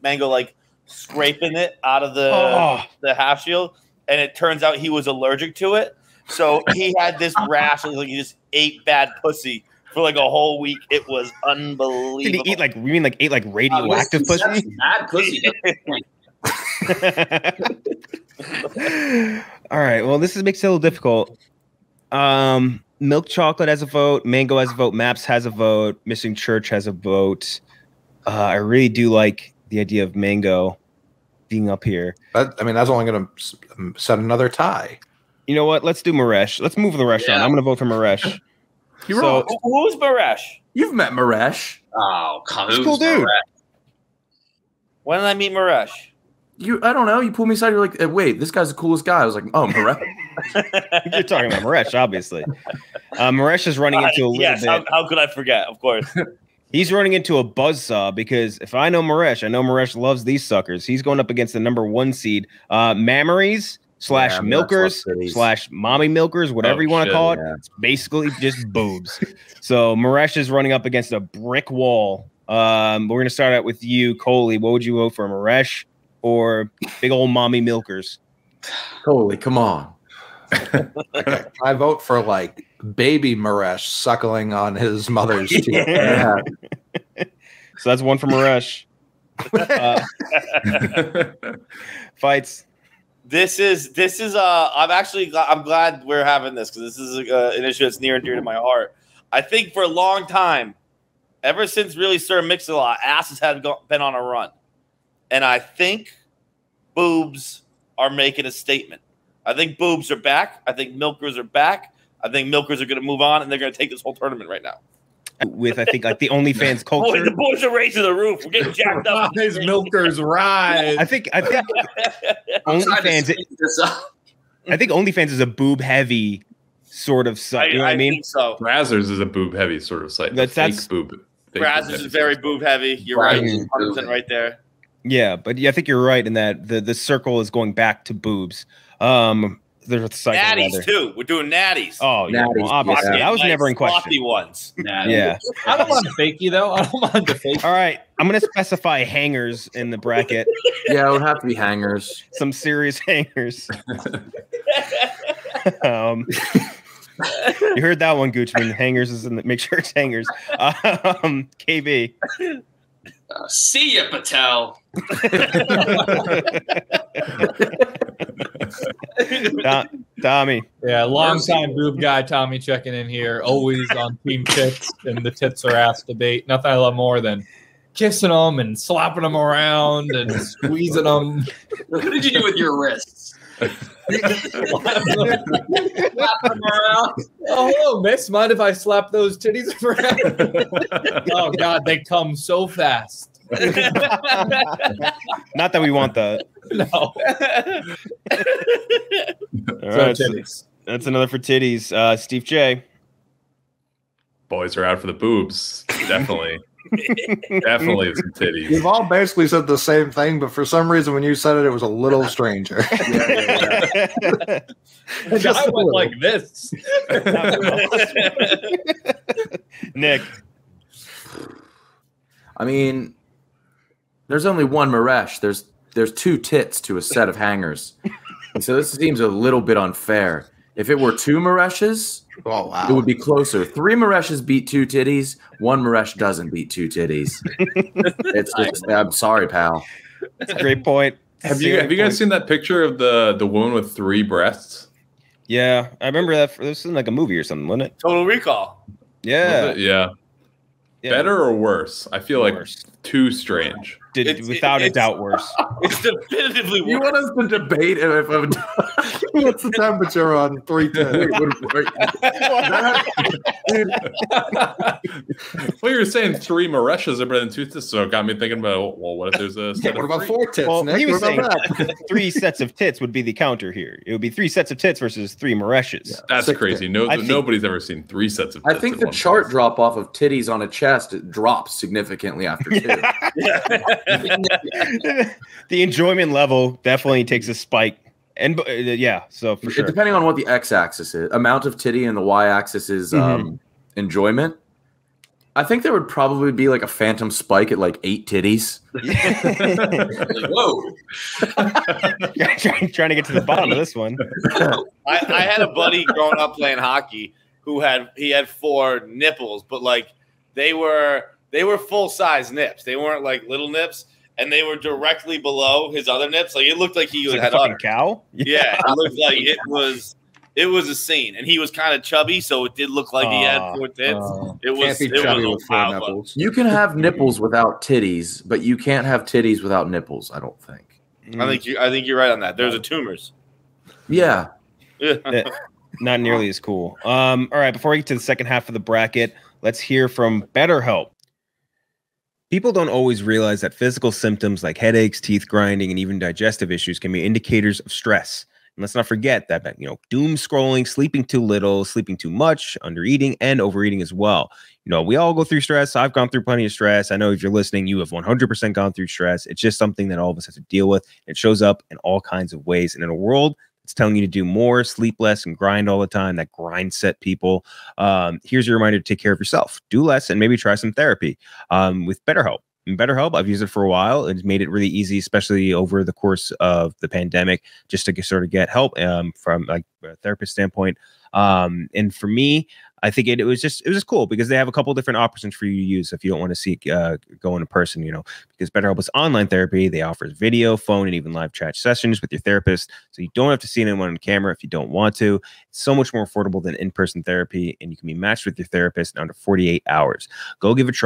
mango, scraping it out of the half shield, and it turns out he was allergic to it. So he had this rash, like he just ate bad pussy for like a whole week. It was unbelievable. Did he eat ate radioactive pussy? Bad pussy. All right. Well, this makes it a little difficult. Milk chocolate has a vote. Mango has a vote. Maps has a vote. Missing Church has a vote. I really do like the idea of mango being up here. That's only going to set another tie. You know what? Let's do Maresh. Let's move the Maresh on. I'm going to vote for Maresh. You're wrong. Who's Maresh? You've met Maresh. Oh, come He's a cool dude. When did I meet Maresh? I don't know. You pulled me aside. You're like, wait, this guy's the coolest guy. I was like, oh, Maresh. You're talking about Maresh, obviously. Maresh is running into a little bit. How could I forget? Of course. He's running into a buzzsaw because if I know Maresh loves these suckers. He's going up against the number 1 seed, Mammaries / milkers / mommy milkers, whatever you want to call it. Yeah. It's basically just boobs. So Maresh is running up against a brick wall. We're going to start out with you, Coley. What would you vote for, Maresh or big old mommy milkers? Holy, come on. I vote for baby Maresh suckling on his mother's teeth. Yeah. So that's 1 for Maresh. Fights. This is I'm glad we're having this because this is an issue that's near and dear to my heart. I think for a long time, ever since really Sir Mix-a-Lot, asses have been on a run, and I think boobs are making a statement. I think boobs are back. I think milkers are back. I think milkers are going to move on, and they're going to take this whole tournament right now. With the OnlyFans culture. Boy, the boys are raising the roof. We're getting jacked up. His milkers rise. I think OnlyFans. I think OnlyFans is a boob heavy sort of site. You know what I mean? Think so. Brazzers is a boob heavy sort of site. That's fake boob. Brazzers is very boob heavy. You're right. 100% right there. Yeah, but I think you're right in that the circle is going back to boobs. There's a cycle Natties too. We're doing natties. Oh yeah, Natties, well, obviously yeah. that was never in question. Sloppy ones. Yeah. I don't want to fake you though. I don't want to fake. All right, I'm gonna specify hangers in the bracket. Yeah, it would have to be hangers. Some serious hangers. You heard that one, Goochman. Hangers is in the. Make sure it's hangers. KB. See ya, Patel. Tommy. Yeah, long time boob guy Tommy checking in here. Always on team tits and the tits or ass debate. Nothing I love more than kissing them and slapping them around and squeezing them. What did you do with your wrists? Slap them around. Oh, hello, miss. Mind if I slap those titties around? Oh, God, they come so fast. Not that we want that. No. All right, so that's another for titties. Steve J. Boys are out for the boobs. Definitely. Definitely some titties. We've all basically said the same thing, but for some reason, when you said it, it was a little stranger. The guy went like this. Nick. I mean, there's only one Maresh. There's two tits to a set of hangers. And so this seems a little bit unfair. If it were two Mareshes, Oh, wow. it would be closer. 3 Mareshes beat 2 titties. 1 Maresh doesn't beat 2 titties. I'm sorry, pal. That's a great point. Have you guys seen that picture of the woman with 3 breasts? Yeah, I remember that. This was like a movie or something, wasn't it? Total Recall. Yeah. Yeah. Better or worse? I feel like too strange. Without a doubt, worse. It's definitively worse. You want us to debate if What's the temperature on 3 tits? Well, you were saying 3 Mareshes are better than 2 tits, so it got me thinking about, well, what if there's a set What of about 3? 4 tits, Well, Nick? he was What saying about that? 3 sets of tits would be the counter here. It would be 3 sets of tits versus 3 Mareshes. Yeah. That's 6 crazy. Nobody's ever seen 3 sets of tits. I think in the one chart place. drop off of titties on a chest drops significantly after 2. The enjoyment level definitely takes a spike. And yeah, so for sure. Depending on what the x-axis is, amount of titty and the y-axis is enjoyment. I think there would probably be like a phantom spike at like 8 titties. Whoa. trying to get to the bottom of this one. I had a buddy growing up playing hockey who had 4 nipples, but like they were full size nips. They weren't like little nips, and they were directly below his other nips. Like it looked like he Like had a fucking udder. cow. Yeah, it looked like it was a scene, and he was kind of chubby, so it did look like he had 4 tits. It Can't was be it chubby was with 4 wild. nipples. You can have nipples without titties, but you can't have titties without nipples, I don't think. I think you're right on that. There's a tumors. Yeah. Not nearly as cool. All right, before we get to the second half of the bracket, let's hear from BetterHelp. People don't always realize that physical symptoms like headaches, teeth grinding, and even digestive issues can be indicators of stress. And let's not forget that, doom scrolling, sleeping too little, sleeping too much, undereating, and overeating as well. We all go through stress. I've gone through plenty of stress. I know if you're listening, you have 100% gone through stress. It's just something that all of us have to deal with. It shows up in all kinds of ways. And in a world that's telling you to do more, sleep less, and grind all the time, that grind set people, here's your reminder to take care of yourself. Do less and maybe try some therapy with BetterHelp. And BetterHelp, I've used it for a while. It's made it really easy, especially over the course of the pandemic, just to sort of get help from like a therapist standpoint. And for me, I think it was just cool because they have a couple different options for you to use if you don't want to seek go in person, because BetterHelp is online therapy. They offer video, phone, and even live chat sessions with your therapist. So you don't have to see anyone on camera if you don't want to. It's so much more affordable than in-person therapy, and you can be matched with your therapist in under 48 hours. Go give it a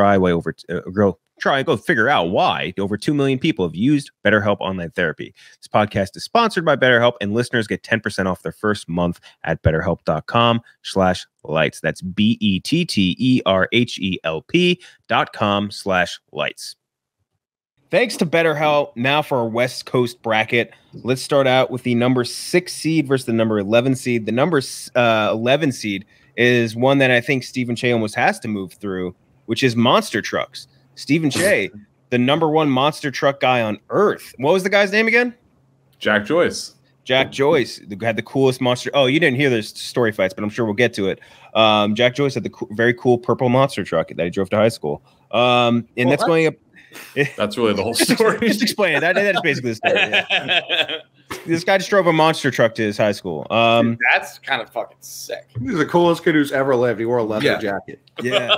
try. Go figure out why over 2 million people have used BetterHelp Online Therapy. This podcast is sponsored by BetterHelp, and listeners get 10% off their first month at BetterHelp.com/lights. That's BetterHelp.com/lights. Thanks to BetterHelp. Now for our West Coast bracket. Let's start out with the number 6 seed versus the number 11 seed. The number 11 seed is one that I think Stephen Cheah almost has to move through, which is monster trucks. Stephen Cheah, the number 1 monster truck guy on earth. What was the guy's name again? Jack Joyce. Jack Joyce had the coolest monster. Oh, you didn't hear the story fights, but I'm sure we'll get to it. Jack Joyce had the very cool purple monster truck that he drove to high school. That's going up. That's really the whole story. Just explain it. That is basically the story. Yeah. This guy just drove a monster truck to his high school. Dude, that's kind of fucking sick. He's the coolest kid who's ever lived. He wore a leather jacket. Yeah.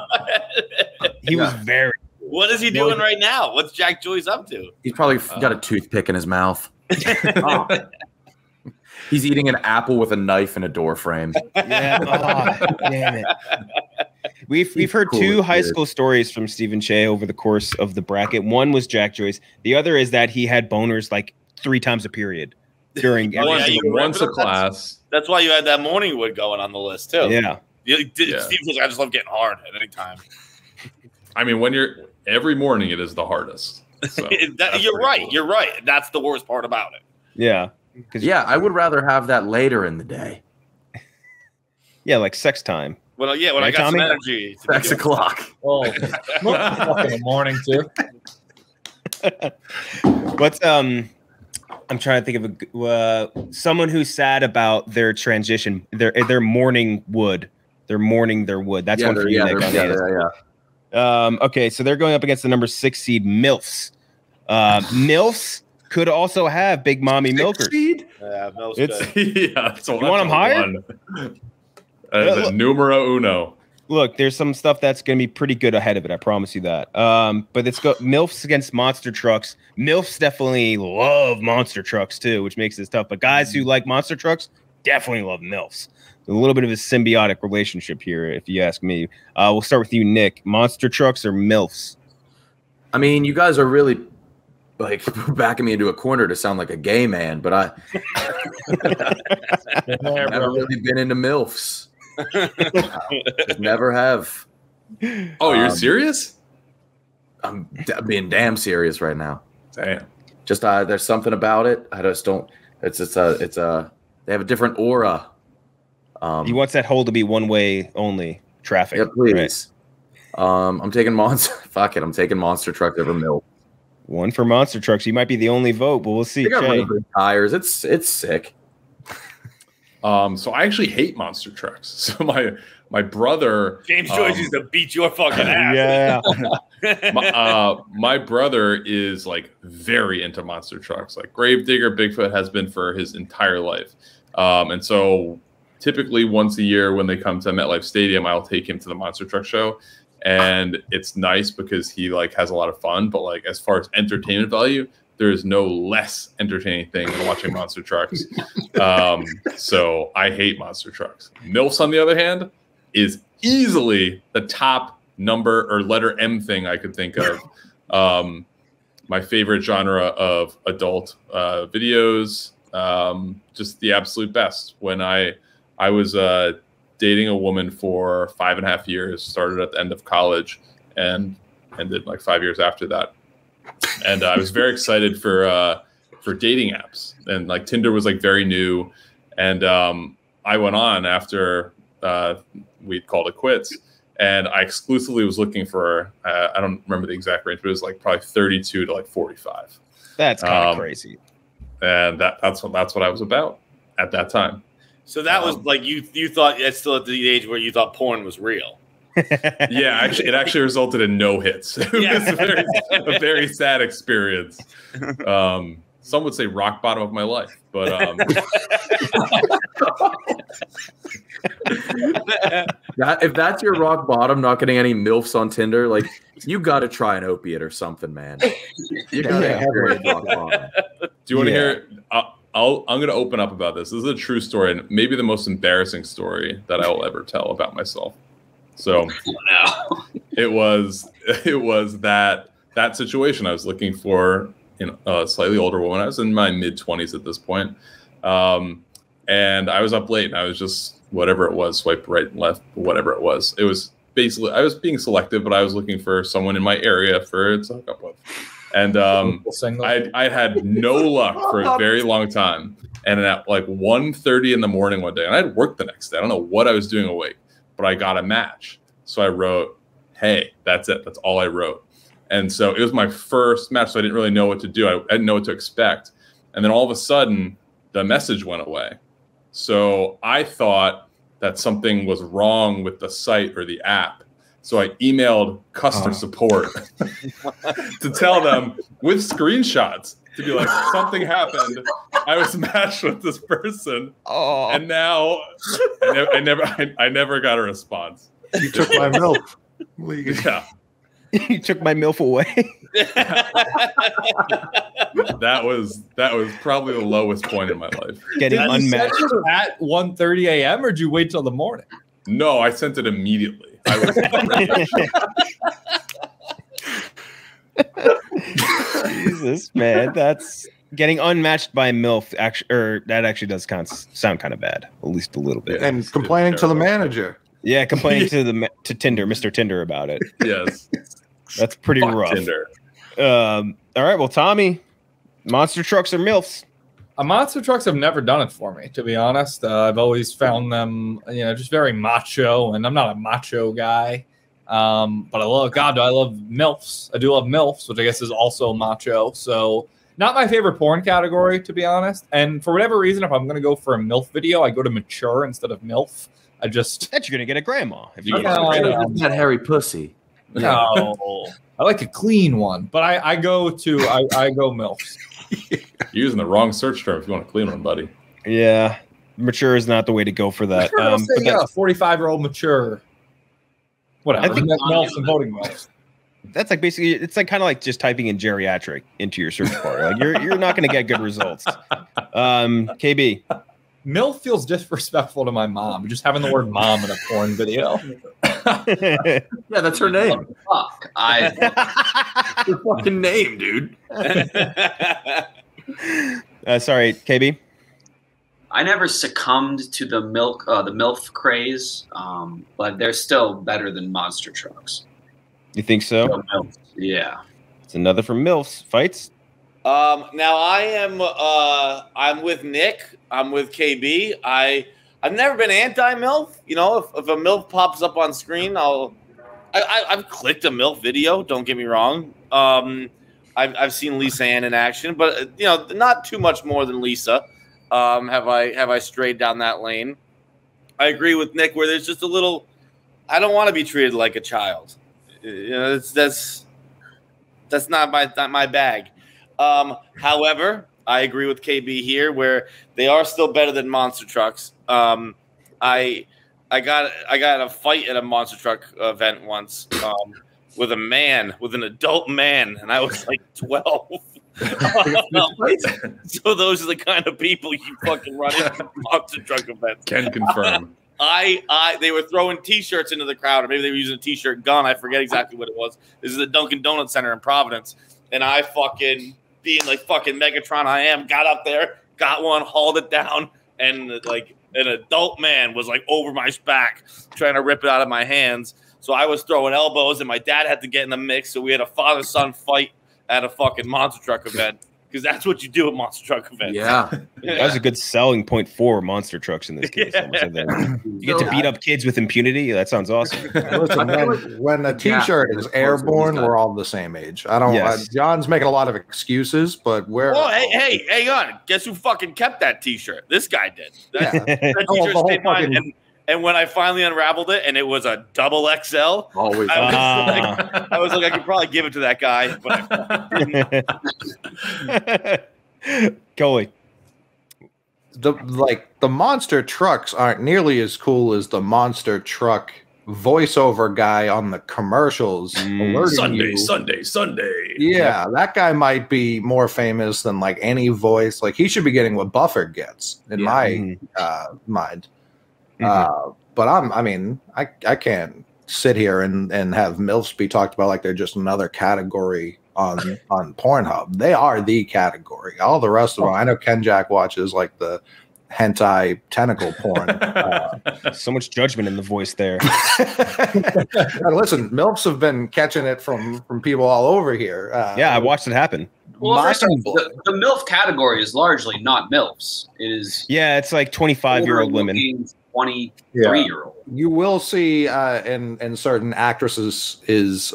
He was very cool. What is he doing right now? What's Jack Joyce up to? He's probably got a toothpick in his mouth. He's eating an apple with a knife and a door frame. Yeah, damn it. We've heard two high school stories from Stephen Cheah over the course of the bracket. One was Jack Joyce. The other is that he had boners like 3 times a period during once a class. That's why you had that morning wood going on the list too. Yeah. Steve was, I just love getting hard at any time. I mean, every morning it is the hardest. So you're right. Cool. You're right. That's the worst part about it. Yeah. Yeah, I would rather have that later in the day. Yeah, like sex time. Well, yeah, when I got some energy. 6 o'clock. Oh, in the morning too. What's I'm trying to think of someone who's sad about their transition. Their morning wood. They're mourning their wood. That's one for you, Nick. Okay, so they're going up against the number 6 seed MILFs. MILFs could also have big mommy milkers. Yeah, you want them higher? That's numero uno. Look, there's some stuff that's going to be pretty good ahead of it. I promise you that. But it's got MILFs against monster trucks. MILFs definitely love monster trucks too, which makes this tough. But guys who like monster trucks definitely love MILFs. A little bit of a symbiotic relationship here, if you ask me. We'll start with you, Nick. Monster trucks or MILFs? I mean, you guys are really like backing me into a corner to sound like a gay man, but I've never really been into MILFs. Just never have. Oh, you're serious? I'm being damn serious right now. Damn. Just there's something about it. I just don't. It's a. They have a different aura. He wants that hole to be one way only traffic. Yeah, please. Right? I'm taking monster. Fuck it. I'm taking monster truck over MILF. One for monster trucks. You might be the only vote, but we'll see. They got really big tires. It's sick. So I actually hate monster trucks. So my brother James Joyce used to beat your fucking ass. Yeah. My brother is like very into monster trucks. Like Gravedigger Bigfoot has been for his entire life. And so typically once a year when they come to MetLife Stadium, I'll take him to the monster truck show. And it's nice because he like has a lot of fun, but like as far as entertainment value, there is no less entertaining thing than watching monster trucks. So I hate monster trucks. MILFs, on the other hand, is easily the top number or letter M thing I could think of. My favorite genre of adult videos, just the absolute best. When I was dating a woman for 5.5 years, started at the end of college and ended like 5 years after that. And I was very excited for dating apps, and like Tinder was like very new. And I went on after we'd called it quits, and I exclusively was looking for, I don't remember the exact range, but it was like probably 32 to like 45. That's kind of crazy. And that's what I was about at that time. So that was like you thought that's still at the age where you thought porn was real. Yeah, actually, it actually resulted in no hits. It was a very sad experience. Some would say rock bottom of my life, but if that's your rock bottom, not getting any MILFs on Tinder, like you got to try an opiate or something, man. You got to have rock bottom. Do you want to hear? I'm going to open up about this. This is a true story, and maybe the most embarrassing story that I will ever tell about myself. So it was that situation. I was looking for a slightly older woman. I was in my mid-20s at this point. And I was up late, and I was just whatever it was, swipe right and left, whatever it was. It was basically, I was being selective, but I was looking for someone in my area to hook up with. And I had no luck for a very long time. And at like 1:30 in the morning one day, and I had work the next day. I don't know what I was doing awake, but I got a match. So I wrote, "Hey," that's it. That's all I wrote. And so it was my first match, so I didn't really know what to do. I didn't know what to expect. And then all of a sudden, the message went away. So I thought that something was wrong with the site or the app. So I emailed customer support to tell them with screenshots to be like, something happened. I was matched with this person, and now I never got a response. You took my milk. Yeah. You took my MILF away. That was probably the lowest point in my life. Getting unmatched at 1:30 a.m. or did you wait till the morning? No, I sent it immediately. I was Jesus, man, that's getting unmatched by MILF. That actually does sound kind of bad, at least a little bit. And complaining to the manager. Yeah, complaining to Tinder, Mr. Tinder, about it. Yes, that's pretty rough. Tinder. All right, well, Tommy, monster trucks or MILFs? Monster trucks have never done it for me, to be honest. I've always found them, just very macho, and I'm not a macho guy. But I love MILFs. I do love MILFs, which I guess is also macho. So not my favorite porn category, to be honest. And for whatever reason, if I'm going to go for a MILF video, I go to mature instead of MILF. That you're going to get a grandma. If you that hairy pussy. No, I like a clean one, but I go MILFs. You're using the wrong search term if you want a clean one, buddy. Yeah, mature is not the way to go for that. 45-year-old mature. Whatever. I think MILFs and voting MILFs. That's like basically, it's like kind of like just typing in geriatric into your search bar. Like you're not going to get good results. KB. MILF feels disrespectful to my mom. Just having the word mom in a porn video. Yeah, that's her name. Fuck. Your fucking name, dude. Sorry, KB. I never succumbed to the MILF craze, but they're still better than monster trucks. You think so? Yeah. It's another from MILFs. Fights? Now I'm with Nick. I'm with KB. I've never been anti-MILF. If a MILF pops up on screen, I've clicked a MILF video. Don't get me wrong. I've seen Lisa Ann in action, but not too much more than Lisa. Have I strayed down that lane? I agree with Nick where there's just a little. I don't want to be treated like a child. That's not my bag. However, I agree with KB here where they are still better than monster trucks. I got a fight at a monster truck event once with an adult man, and I was like 12. So those are the kind of people you fucking run into at monster truck events. Can confirm. They were throwing T-shirts into the crowd, or maybe they were using a T-shirt gun. I forget exactly what it was. This is the Dunkin' Donuts Center in Providence, and I fucking, being like fucking Megatron I am, got up there, got one, hauled it down, and like an adult man was like over my back trying to rip it out of my hands. So I was throwing elbows, and my dad had to get in the mix. So we had a father-son fight at a fucking monster truck event, because that's what you do at monster truck events. Yeah. That was a good selling point for monster trucks in this case. Yeah. You get to beat up kids with impunity. That sounds awesome. Listen, when a T-shirt is airborne, we're all the same age. I don't. Yes. John's making a lot of excuses, but we're. Oh, hey, hang on. Guess who fucking kept that T-shirt? This guy did. That T-shirt the whole stayed mine. fucking- And when I finally unraveled it, and it was a double XL, Always. I was like, I could probably give it to that guy, but I didn't. Coley. The monster trucks aren't nearly as cool as the monster truck voiceover guy on the commercials. alerting you. Sunday. Yeah, that guy might be more famous than like any voice. Like he should be getting what Buffer gets in my mind. But I can't sit here and have MILFs be talked about like they're just another category on Pornhub. They are the category. All the rest of them, I know KenJac watches like the hentai tentacle porn. So much judgment in the voice there. Listen, MILFs have been catching it from people all over here. Yeah, I watched it happen. Well, first of all, the MILF category is largely not MILFs. It is. Yeah, it's like 25-year-old women. 23-year-old. You will see in certain actresses is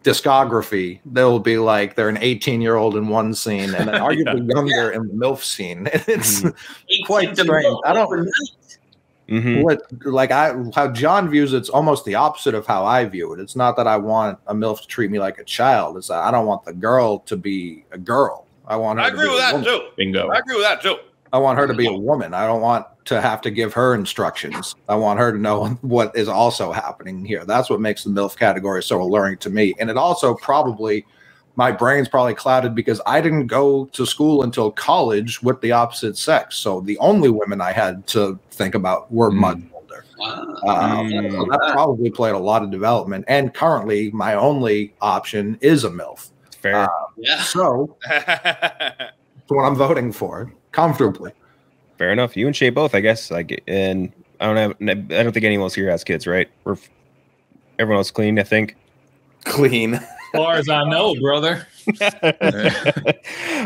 discography, they'll be like they're an 18-year-old in one scene and then arguably younger in the MILF scene. It's quite strange. I don't how John views it's almost the opposite of how I view it. It's not that I want a MILF to treat me like a child. It's that I don't want the girl to be a girl. I want her I agree with that too. Bingo. I agree with that too. I want her to be a woman. I don't want to have to give her instructions. I want her to know what is also happening here. That's what makes the MILF category so alluring to me. And it also probably, my brain's probably clouded because I didn't go to school until college with the opposite sex. So the only women I had to think about were much older. So that probably played a lot of development. And currently, my only option is a MILF. Fair. So that's what I'm voting for comfortably. Fair enough. You and Cheah both, I guess. Like, and I don't think anyone else here has kids, right? Everyone else clean, I think. Clean. As far as I know, brother. All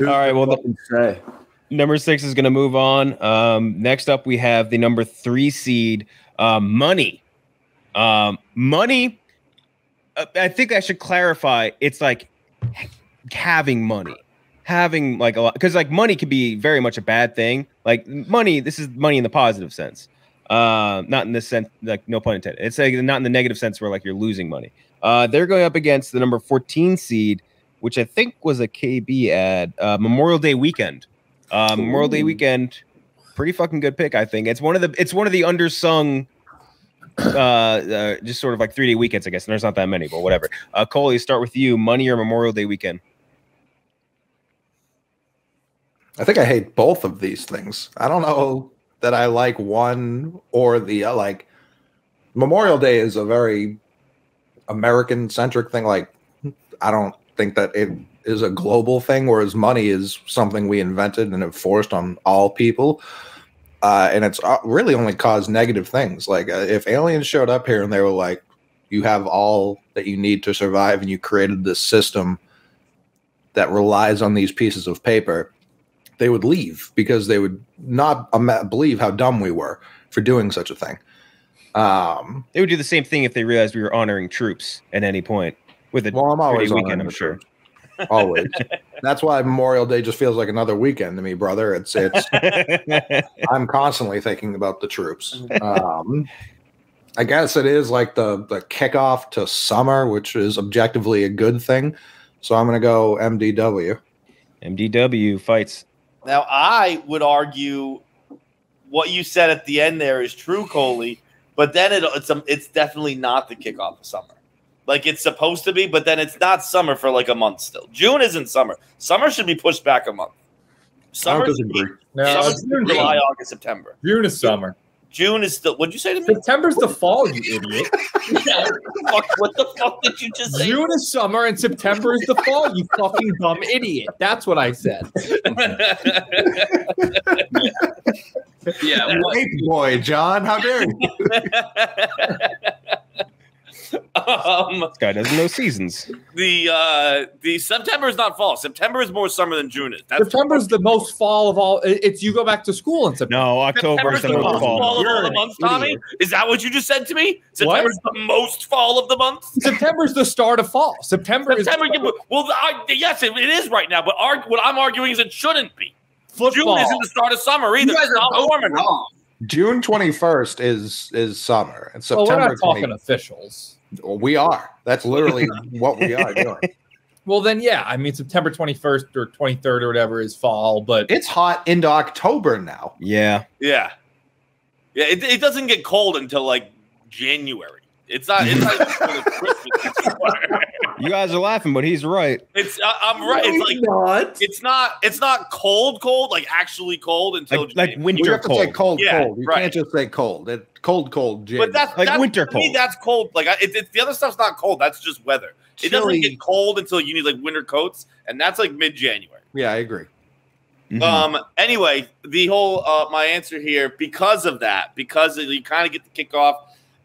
right. Well, number 6 is going to move on. Next up, we have the number 3 seed, Money. Money. I think I should clarify. It's like having money. Having like a lot, because like money could be very much a bad thing. Like money, this is money in the positive sense, not in the sense, like no pun intended. It's like not in the negative sense where like you're losing money. They're going up against the number 14 seed, which I think was a KB ad. Memorial Day weekend. Memorial Day weekend, pretty fucking good pick. I think it's one of the undersung, just sort of like 3-day weekends. I guess and there's not that many, but whatever. Coley, start with you. Money or Memorial Day weekend? I think I hate both of these things. I don't know that I like one or the like. Memorial Day is a very American-centric thing. Like, I don't think that it is a global thing, whereas money is something we invented and have forced on all people. And it's really only caused negative things. Like, if aliens showed up here and they were like, you have all that you need to survive, and you created this system that relies on these pieces of paper, they would leave because they would not believe how dumb we were for doing such a thing. They would do the same thing if they realized we were honoring troops at any point with a I'm always weekend, I'm sure. Always. That's why Memorial Day just feels like another weekend to me, brother. It's I'm constantly thinking about the troops. I guess it is like the kickoff to summer, which is objectively a good thing. So I'm going to go MDW. MDW fights. Now, I would argue what you said at the end there is true, Coley, but then it's definitely not the kickoff of summer. Like it's supposed to be, but then it's not summer for like a month still. June isn't summer. Summer should be pushed back a month. Summer should be June, July, August, September. June is summer. June is still. What'd you say to me? September's the fall, you idiot. What the fuck did you just say? June is summer and September is the fall, you fucking dumb idiot. That's what I said. Yeah, hey boy, John, how dare you? This guy doesn't know seasons. The September is not fall. September is more summer than June is. September is the most fall of all. It's you go back to school in September. No, October is the most fall of all the months, Tommy. Is that what you just said to me? September is the most fall of the months. September is the start of fall. September is well, yes, it is right now. But what I'm arguing is it shouldn't be. Football. June isn't the start of summer either. You guys are both wrong. June 21st is summer, and September. Well, we're not talking officials. We are. That's literally what we are doing. Well, then, yeah. I mean, September 21st or 23rd or whatever is fall, but it's hot into October now. Yeah. Yeah. Yeah. It doesn't get cold until like January. It's not. It's not Christmas. You guys are laughing, but he's right. I'm right. It's like It's not cold, like actually cold until like winter you have to cold. say cold. Yeah, cold. You right. can't just say cold. Cold. January. But that's like winter to cold. me, that's cold. Like it's the other stuff's not cold. That's just weather. It doesn't get cold until you need like winter coats, and that's like mid-January. Yeah, I agree. Mm-hmm. Anyway, the whole my answer here because of that, because you kind of get the kickoff.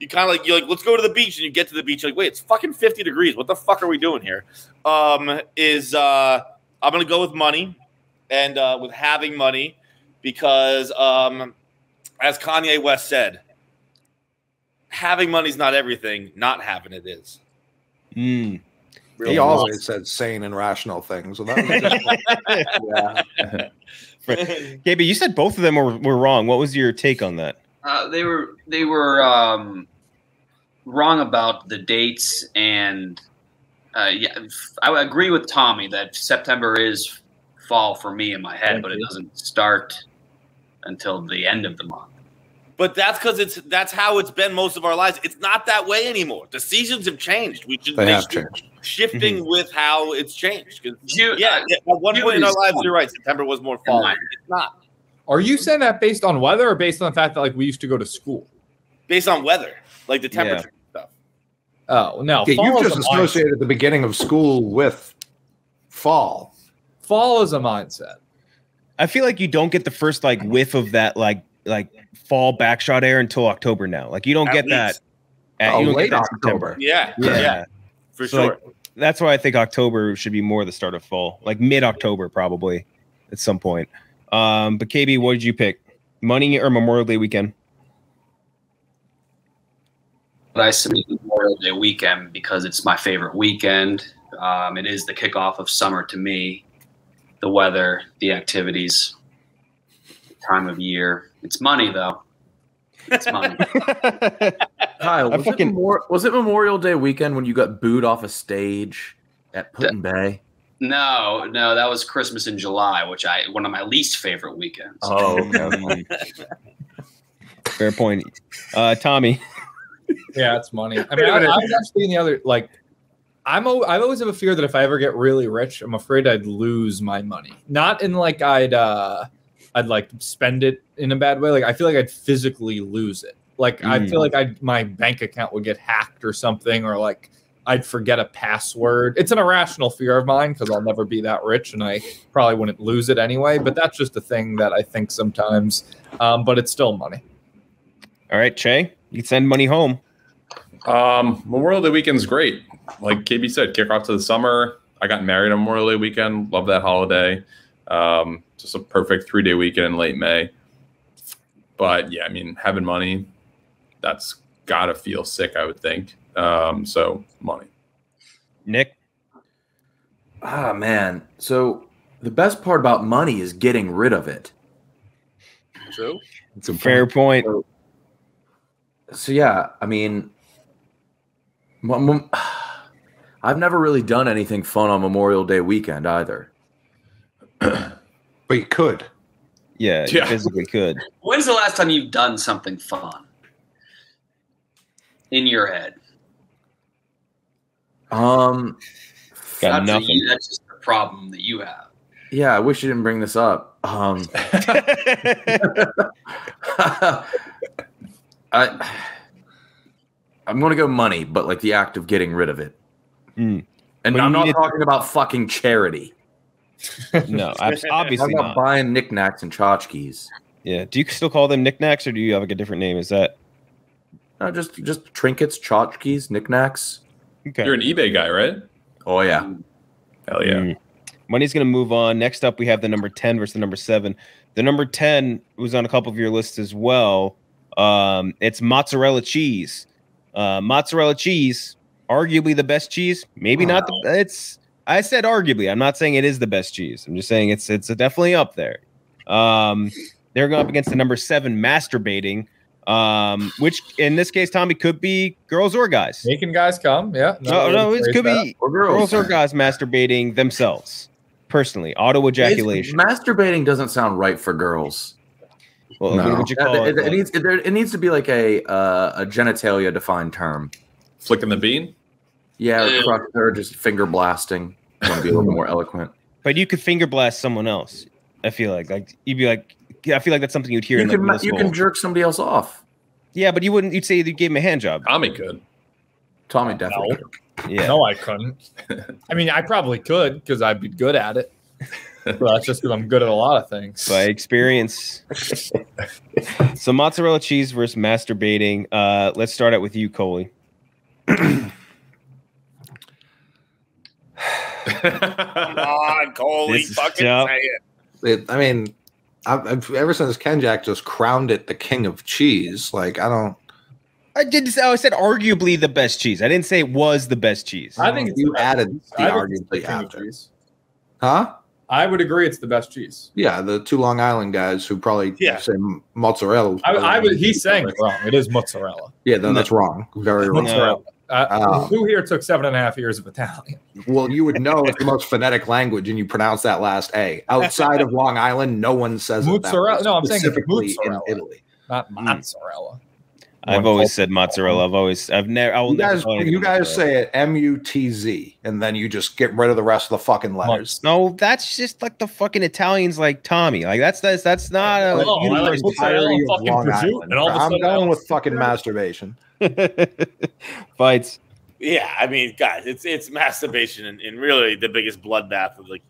You're like, let's go to the beach, and you get to the beach, you're like, wait, it's fucking 50 degrees. What the fuck are we doing here? I'm gonna go with money and with having money because as Kanye West said, having money is not everything. Not having it is. Mm. He always said sane and rational things. So that was Yeah, but you said both of them were wrong. What was your take on that? They were wrong about the dates, and yeah, I would agree with Tommy that September is fall for me in my head, but it doesn't start until the end of the month. But that's because that's how it's been most of our lives. It's not that way anymore. The seasons have changed. They have changed. Shifting with how it's changed. June, at one point in our lives, you're right. September was more fall. It's not. Are you saying that based on weather or based on the fact that like we used to go to school? Based on weather, like the temperature stuff. Oh no! Yeah, you've just associated the beginning of school with fall. Fall is a mindset. I feel like you don't get the first like whiff of that like fall backshot air until October now. Like you don't get that. You don't late get that October. Yeah. For So, sure. that's why I think October should be more the start of fall, like mid-October probably at some point. But KB, what did you pick? Money or Memorial Day weekend? But I submitted Memorial Day weekend because it's my favorite weekend. It is the kickoff of summer to me. The weather, the activities, the time of year. It's money, though. It's money. Kyle, was it Memorial Day weekend when you got booed off a stage at Put-in Bay? No, that was Christmas in July, one of my least favorite weekends. Oh, okay. Fair point. Tommy. Yeah, it's money. I mean, I'm actually in the other like. I always have a fear that if I ever get really rich, I'm afraid I'd lose my money. Not in like I'd like spend it in a bad way. Like I feel like I'd physically lose it. Like I feel like my bank account would get hacked or something, or like I'd forget a password. It's an irrational fear of mine because I'll never be that rich and I probably wouldn't lose it anyway. But that's just a thing that I think sometimes. But it's still money. All right, Cheah, you can send money home. Memorial Day weekend's great. Like KB said, kick off to the summer. I got married on Memorial Day weekend. Love that holiday. Just a perfect 3-day weekend in late May. But yeah, I mean, having money, that's gotta feel sick, I would think. So money. Nick? Ah, man. So the best part about money is getting rid of it. True. It's a fair point. So yeah, I mean, I've never really done anything fun on Memorial Day weekend either. But you could. Yeah, you physically could. When's the last time you've done something fun in your head? Got nothing. That's just the problem that you have. Yeah, I wish you didn't bring this up. I'm going to go money, but like the act of getting rid of it. And But I'm you not need- talking about fucking charity. No, I'm obviously talking about not. buying knickknacks and tchotchkes. Yeah. Do you still call them knickknacks or do you have like a different name? Is that No, just trinkets, tchotchkes, knickknacks. okay? You're an eBay guy, right? Oh, yeah. Hell yeah. Money's going to move on. Next up, we have the number 10 versus the number 7. The number 10 was on a couple of your lists as well. It's mozzarella cheese. Mozzarella cheese, arguably the best cheese. Maybe not. I said arguably. I'm not saying it is the best cheese. I'm just saying it's definitely up there. They're going up against the number 7, masturbating, which in this case, Tommy, could be girls or guys. Making guys come, yeah. No, it could be Or girls. girls or guys masturbating themselves. Personally, auto ejaculation. Masturbating doesn't sound right for girls. Well, No. what would you call it? It needs to be like a genitalia defined term. Flicking the bean? Yeah, or just finger blasting. I want to be a little more eloquent. But you could finger blast someone else. I feel like you'd be like, I feel like that's something you'd hear. You can jerk somebody else off. Yeah, but you wouldn't. You'd say you gave him a hand job. Tommy could. Tommy definitely. No. Yeah. No, I couldn't. I mean, I probably could because I'd be good at it. But that's just because I'm good at a lot of things. By experience. So mozzarella cheese versus masturbating. Let's start out with you, Coley. Come on, Coley. This is Fucking tough. say it. I mean, I've ever since KenJac just crowned it the king of cheese. Like I said arguably the best cheese. I didn't say it was the best cheese. I think it's you the best added cheese. the I think it's arguably the king of after. cheese. Huh? I would agree it's the best cheese. Yeah, the 2 Long Island guys who probably Yeah. say mozzarella. He's saying it wrong. It is mozzarella. Yeah, that's wrong. Very wrong. Mozzarella. Who here took 7.5 years of Italian? Well, you would know it's the most phonetic language, and you pronounce that last A. Outside of Long Island, no one says mozzarella. it. No, I'm saying specifically mozzarella. in Italy, not mozzarella. I've always said mozzarella. I've never. I will you guys say it MUTZ, and then you just get rid of the rest of the fucking letters. No, that's just like the fucking Italians, like Tommy. Like that's not a universal entirety of Long Island. I'm going with fucking masturbation. Fights. Yeah, I mean, guys, it's masturbation and really the biggest bloodbath of like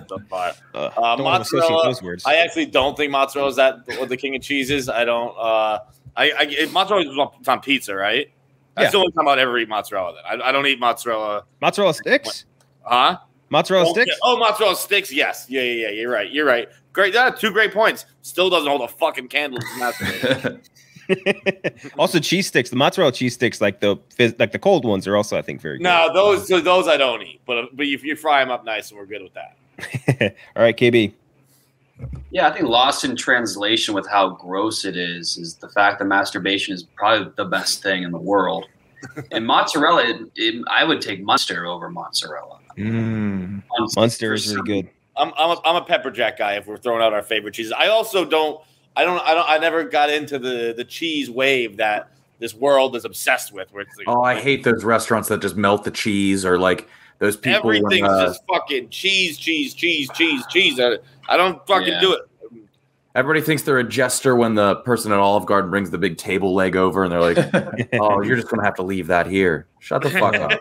so far. Mozzarella. I actually don't think mozzarella is what the king of cheese is. I don't. Mozzarella is on pizza, right? That's the only time I'd ever eat mozzarella. Then I don't eat mozzarella. Mozzarella sticks? Huh? Mozzarella sticks? Oh, mozzarella sticks. Yes. Yeah. You're right. Great. Two great points. Still doesn't hold a fucking candle to masturbation. Also, cheese sticks. The mozzarella cheese sticks, like the cold ones, are also, I think, very good. No, those I don't eat. But if you fry them up nice, and we're good with that. All right, KB. Yeah, I think lost in translation with how gross it is the fact that masturbation is probably the best thing in the world. And mozzarella, I would take Munster over mozzarella. Munster is really good. I'm a pepper jack guy. If we're throwing out our favorite cheeses, I also don't. I never got into the cheese wave that this world is obsessed with. Where it's like, I hate those restaurants that just melt the cheese, or like those people. Everything's just fucking cheese. I don't fucking do it. Everybody thinks they're a jester when the person at Olive Garden brings the big table leg over, and they're like, "Oh, you're just gonna have to leave that here." Shut the fuck up.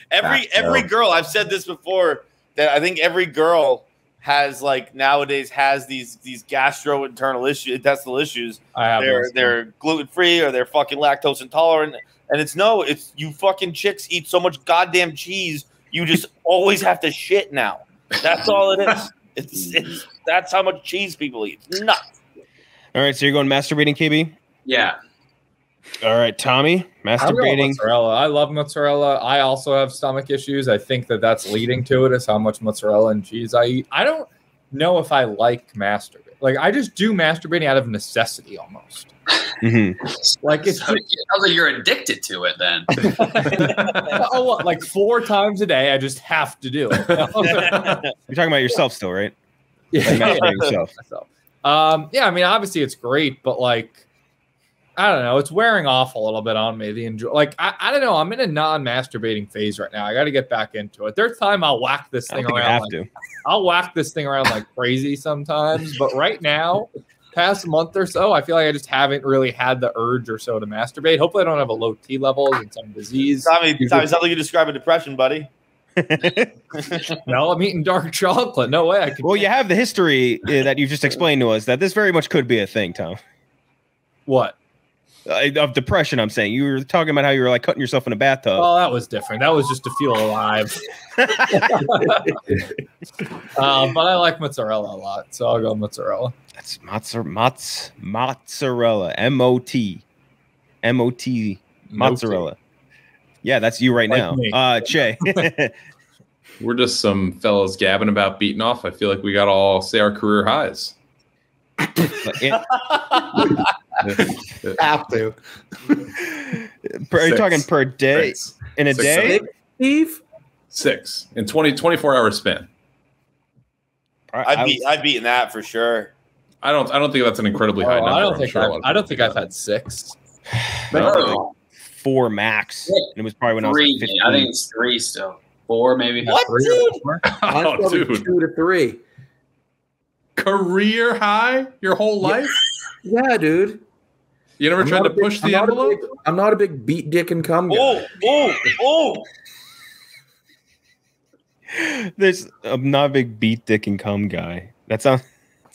Every girl, I've said this before, that I think every girl has nowadays these intestinal issues. They're gluten free or they're fucking lactose intolerant, and it's you fucking chicks eat so much goddamn cheese, you just always have to shit now. That's all it is. That's how much cheese people eat. It's nuts. All right, so you're going masturbating, KB? Yeah. All right, Tommy, masturbating. Mozzarella. I love mozzarella. I also have stomach issues. I think that's leading to it, is how much mozzarella and cheese I eat. I don't know if I like masturbating. Like, I just do masturbating out of necessity almost. Like, it sounds like you're addicted to it then. Like 4 times a day, I just have to do it. You're talking about yourself still, right? Yeah. Yourself. Yeah, I mean, obviously it's great, but like, I don't know, it's wearing off a little bit on me. I don't know, I'm in a non-masturbating phase right now. I got to get back into it. There's time I'll whack this thing around. I'll whack this thing around like crazy sometimes, but right now, past month or so, I feel like I just haven't really had the urge or so to masturbate. Hopefully I don't have a low T levels and some disease. Tommy, sounds like you describe a depression, buddy. No, I'm eating dark chocolate. No way I could. Well, you have the history that you've just explained to us that this very much could be a thing, Tom. What? Of depression, I'm saying. You were talking about how you were like cutting yourself in a bathtub. Oh, that was different. That was just to feel alive. But I like mozzarella a lot, so I'll go mozzarella. That's mozzarella. M-O-T. M-O-T. Mozzarella. Yeah, that's you right now. Cheah. We're just some fellas gabbing about beating off. I feel like we got to all say our career highs. Have to. Are you talking per day? In a day? Steve? 6 in 24-hour span. I've beaten that for sure. I don't think that's an incredibly high number. I don't think I've had 6. No. 4 max. And it was probably when 3, I was like 15. I think it's 3 still. 4 maybe. What, 3 dude? Oh, dude. 2 to 3. Career high your whole life? Yeah, dude. You never tried to push the envelope? I'm not a big beat dick and cum guy. Oh. I'm not a big beat dick and cum guy. That sounds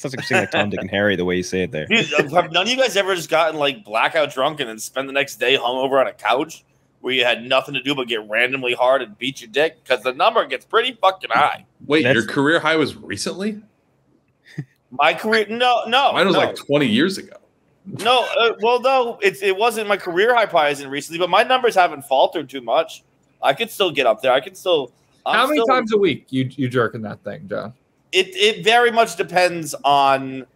like you're saying like Tom, Dick, and Harry the way you say it there. Dude, have none of you guys ever just gotten like blackout drunk and then spend the next day hungover on a couch where you had nothing to do but get randomly hard and beat your dick? Because the number gets pretty fucking high. Wait, your career high was recently? My career? No. Mine was like 20 years ago. No, it wasn't my career high probably isn't recently, but my numbers haven't faltered too much. I could still get up there. I could still. How many times a week you jerking that thing, John? It very much depends on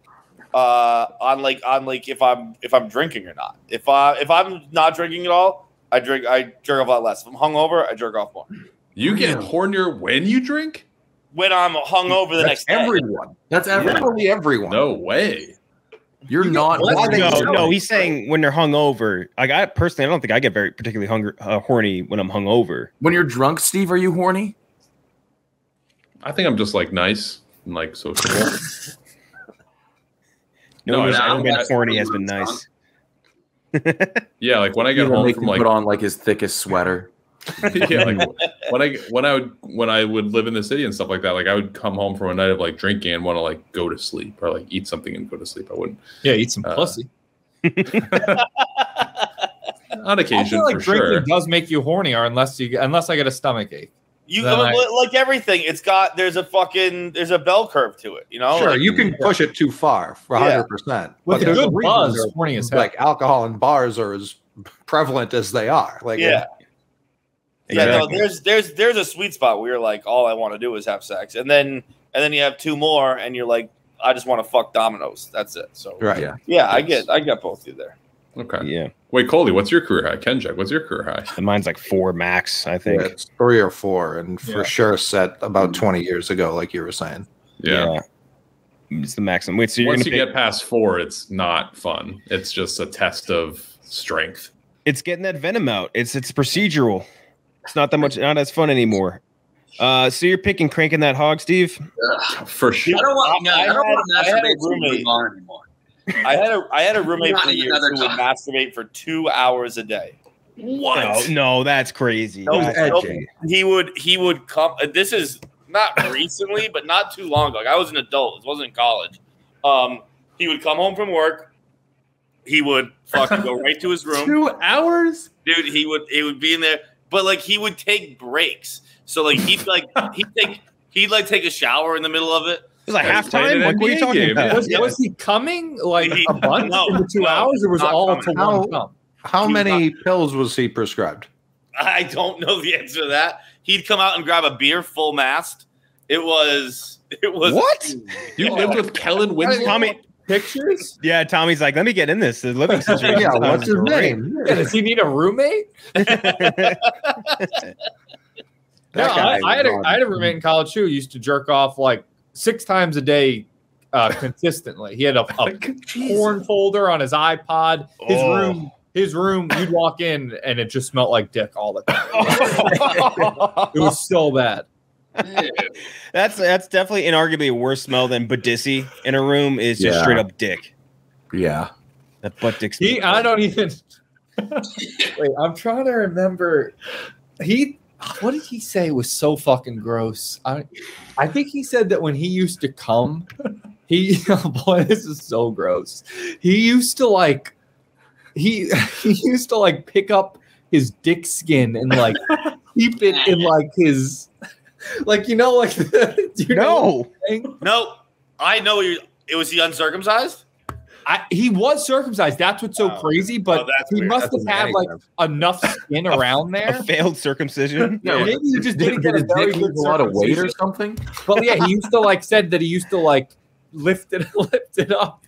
if I'm drinking or not. If I'm not drinking at all, I jerk off a lot less. If I'm hungover, I jerk off more. You get hornier when you drink? When I'm hungover the next day. Everyone. That's literally everyone. No way. You're not. No, he's saying when they're hungover. Like I personally, I don't think I get very particularly horny when I'm hungover. When you're drunk, Steve, are you horny? I think I'm just like nice and like sociable. No, I haven't been horny has been nice. Yeah, like when I get home from like put on like his thickest sweater. Yeah, like when I would live in the city and stuff like that, like I would come home from a night of like drinking and want to like go to sleep or like eat something and go to sleep. I wouldn't. Yeah, eat some pussy. On occasion, I feel like for drinking sure. does make you hornier unless I get a stomach ache. Like everything, there's a bell curve to it, you know. Sure, like, you can push it too far for 100%. With a there's good a reason buzz, they're- horny as hell. like alcohol in bars are as prevalent as they are. Like yeah. Exactly. No, there's a sweet spot where you're like, all I want to do is have sex, and then you have two more, and you're like, I just want to fuck dominoes. That's it. So right. yeah, I get both of you there. Okay. Yeah. Wait, Coley, what's your career high? KenJac, what's your career high? And mine's like 4 max, I think. Yeah, it's 3 or 4, and for Yeah. sure set about 20 years ago, like you were saying. Yeah. It's the maximum. Wait, so you're Once gonna you pick, get past 4, it's not fun. It's just a test of strength. it's getting that venom out. It's procedural. It's not as fun anymore. So you're picking cranking that hog, Steve? For sure. I don't want to I had a masturbate to roommate. move on anymore. I had a roommate Not for years another who would time. masturbate for 2 hours a day. No, that's crazy. No, That's no, edgy. he would come. This is not recently, but not too long ago. Like, I was an adult. This wasn't in college. He would come home from work. He would fucking go right to his room. 2 hours? Dude, he would be in there, but like he would take breaks. So like he'd take a shower in the middle of it. It was like Yeah, he's playing halftime. an Like, what are you NBA talking game. about? Was he coming like a bunch No, in the 2 no, hours, or was not all coming. to one come? How He was many pills was he prescribed? I don't know the answer to that. He'd come out and grab a beer full mast. It was What? You lived with Kellen Winslow? Tommy. Pictures? Yeah, Tommy's like, let me get in this. The living situation. Yeah, sounds what's his great. name? Yeah, does he need a roommate? No, I had a roommate in college too who used to jerk off like 6 times a day consistently. He had a porn folder on his iPod. His room, you'd walk in and it just smelled like dick all the time. It was so bad. That's definitely inarguably a worse smell than Badissi in a room is just Yeah. straight up dick. Yeah. That butt dick. I don't even. Wait, I'm trying to remember. What did he say was so fucking gross? I think he said that when he used to come, oh boy, this is so gross. He used to like, he used to like pick up his dick skin and like keep it in like his, like, you know, like, do you know what I'm saying? no. I know it was he uncircumcised. He was circumcised. That's what's so crazy. But that's he weird. must have had like enough skin around A there. failed circumcision. Yeah, maybe he just didn't get a Did very he good lose a lot of weight or circumcision. something? But yeah, he used to like said that he used to like lift it up.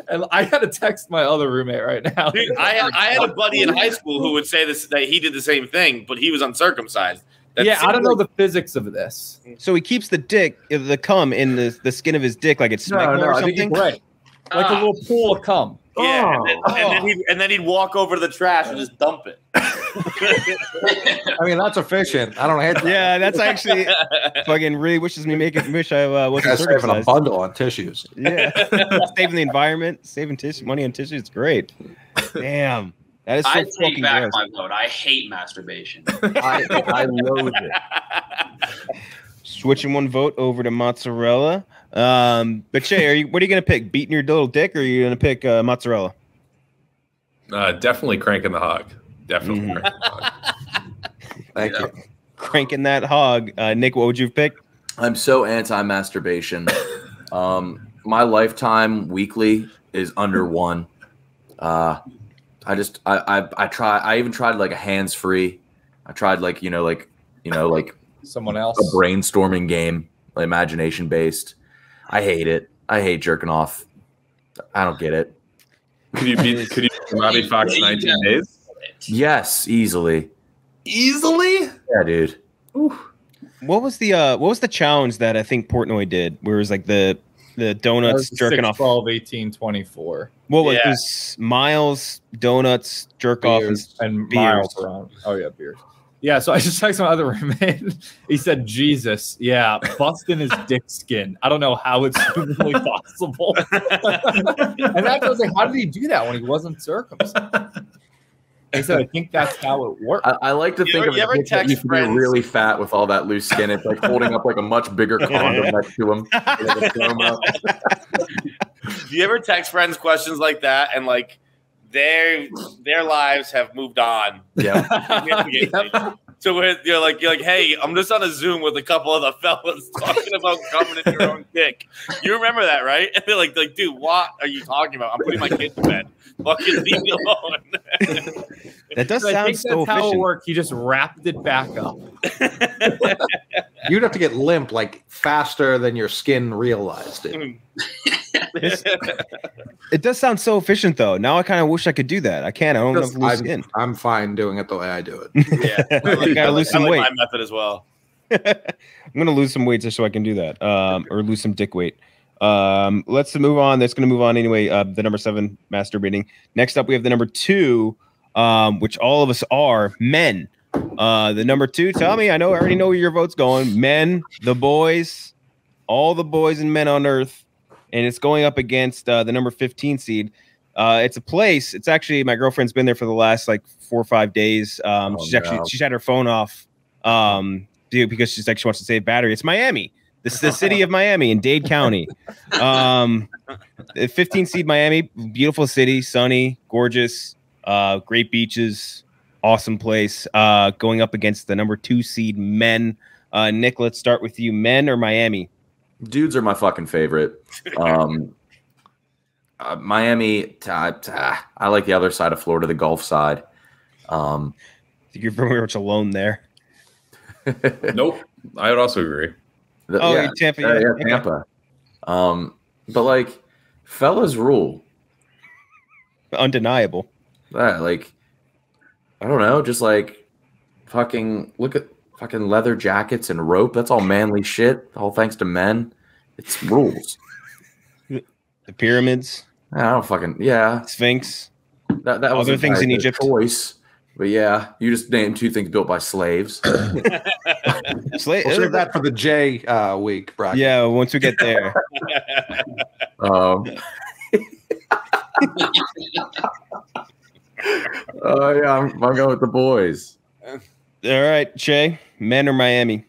And I got to text my other roommate right now. Dude, I had a buddy in high school who would say this that he did the same thing, but he was uncircumcised. That Yeah, I don't seems know like- the physics of this. So he keeps the cum in the skin of his dick like it's smegma or I think something. Right. Like a little pool of cum. Yeah, and then he'd walk over to the trash and just dump it. I mean, that's efficient. I don't hate that. Yeah, that's actually fucking really wish I wasn't Guys saving a circumcised. bundle on tissues. Yeah, saving the environment, saving money on tissue. It's great. Damn, that is so I take fucking back gross. my vote. I hate masturbation. I loathe it. Switching one vote over to mozzarella. But Cheah, what are you gonna pick? Beating your little dick, or are you gonna pick mozzarella? Definitely cranking the hog. Definitely Mhm. cranking the hog. Thank you. Cranking that hog. Nick, what would you pick? I'm so anti-masturbation. My lifetime weekly is under 1. I even tried like a hands-free. I tried like Someone else. a brainstorming game, like imagination based. I hate it. I hate jerking off. I don't get it. Could you beat Matty Fox 19 days? Yes, easily. Easily? Yeah, dude. Ooh. What was the challenge that I think Portnoy did? Where it was like the donuts jerking 6, off. 12, 18, 24. What was it? Was Miles, donuts, jerk Beers, off, and beers. miles around. Oh yeah, beers. Yeah, so I just texted my other roommate. He said, "Jesus, yeah, busting his dick skin. I don't know how it's humanly possible." And that's I was like, "How did he do that when he wasn't circumcised?" He said, "I think that's how it works." I like to think of you ever it that you text can be friends? really fat with all that loose skin. It's like holding up like a much bigger condom next to him. Like a promo. Do you ever text friends questions like that and like their lives have moved on? Yeah. So you're like, hey, I'm just on a Zoom with a couple of the fellas talking about coming in your own dick. You remember that, right? And they're like, dude, what are you talking about? I'm putting my kid to bed. Fucking leave me alone. That does I sound think so that's how it efficient. worked. He just wrapped it back up. You'd have to get limp like faster than your skin realized it. It does sound so efficient, though. Now I kind of wish I could do that. I can't. I don't have loose skin. I'm fine doing it the way I do it. Yeah, You gotta lose some weight. my method as well. I'm gonna lose some weight just so I can do that, or lose some dick weight. Let's move on. That's gonna move on anyway. The number 7, masturbating. Next up, we have the number 2, which all of us are men. The number 2. Tell me, I already know where your vote's going. Men, the boys, all the boys and men on earth. And it's going up against the number 15 seed. It's a place. It's actually my girlfriend's been there for the last like 4 or 5 days. She's had her phone off because she wants to save battery. It's Miami. This is the city of Miami in Dade County. 15 seed Miami, beautiful city, sunny, gorgeous, great beaches, awesome place. Going up against the number 2 seed men. Nick, let's start with you. Men or Miami? Dudes are my fucking favorite. Miami, I like the other side of Florida, the Gulf side. You're very much alone there. Nope. I would also agree. Tampa. Tampa. But like, fellas rule. Undeniable. Like, I don't know, just like fucking look at fucking leather jackets and rope. That's all manly shit. All thanks to men. It's rules. The pyramids. I don't fucking Sphinx. That was other things in Egypt. Choice. But yeah, you just named 2 things built by slaves. We'll save that for the J week, Brock. Yeah, once we get there. Yeah, I'm going with the boys. All right, Cheah, men or Miami?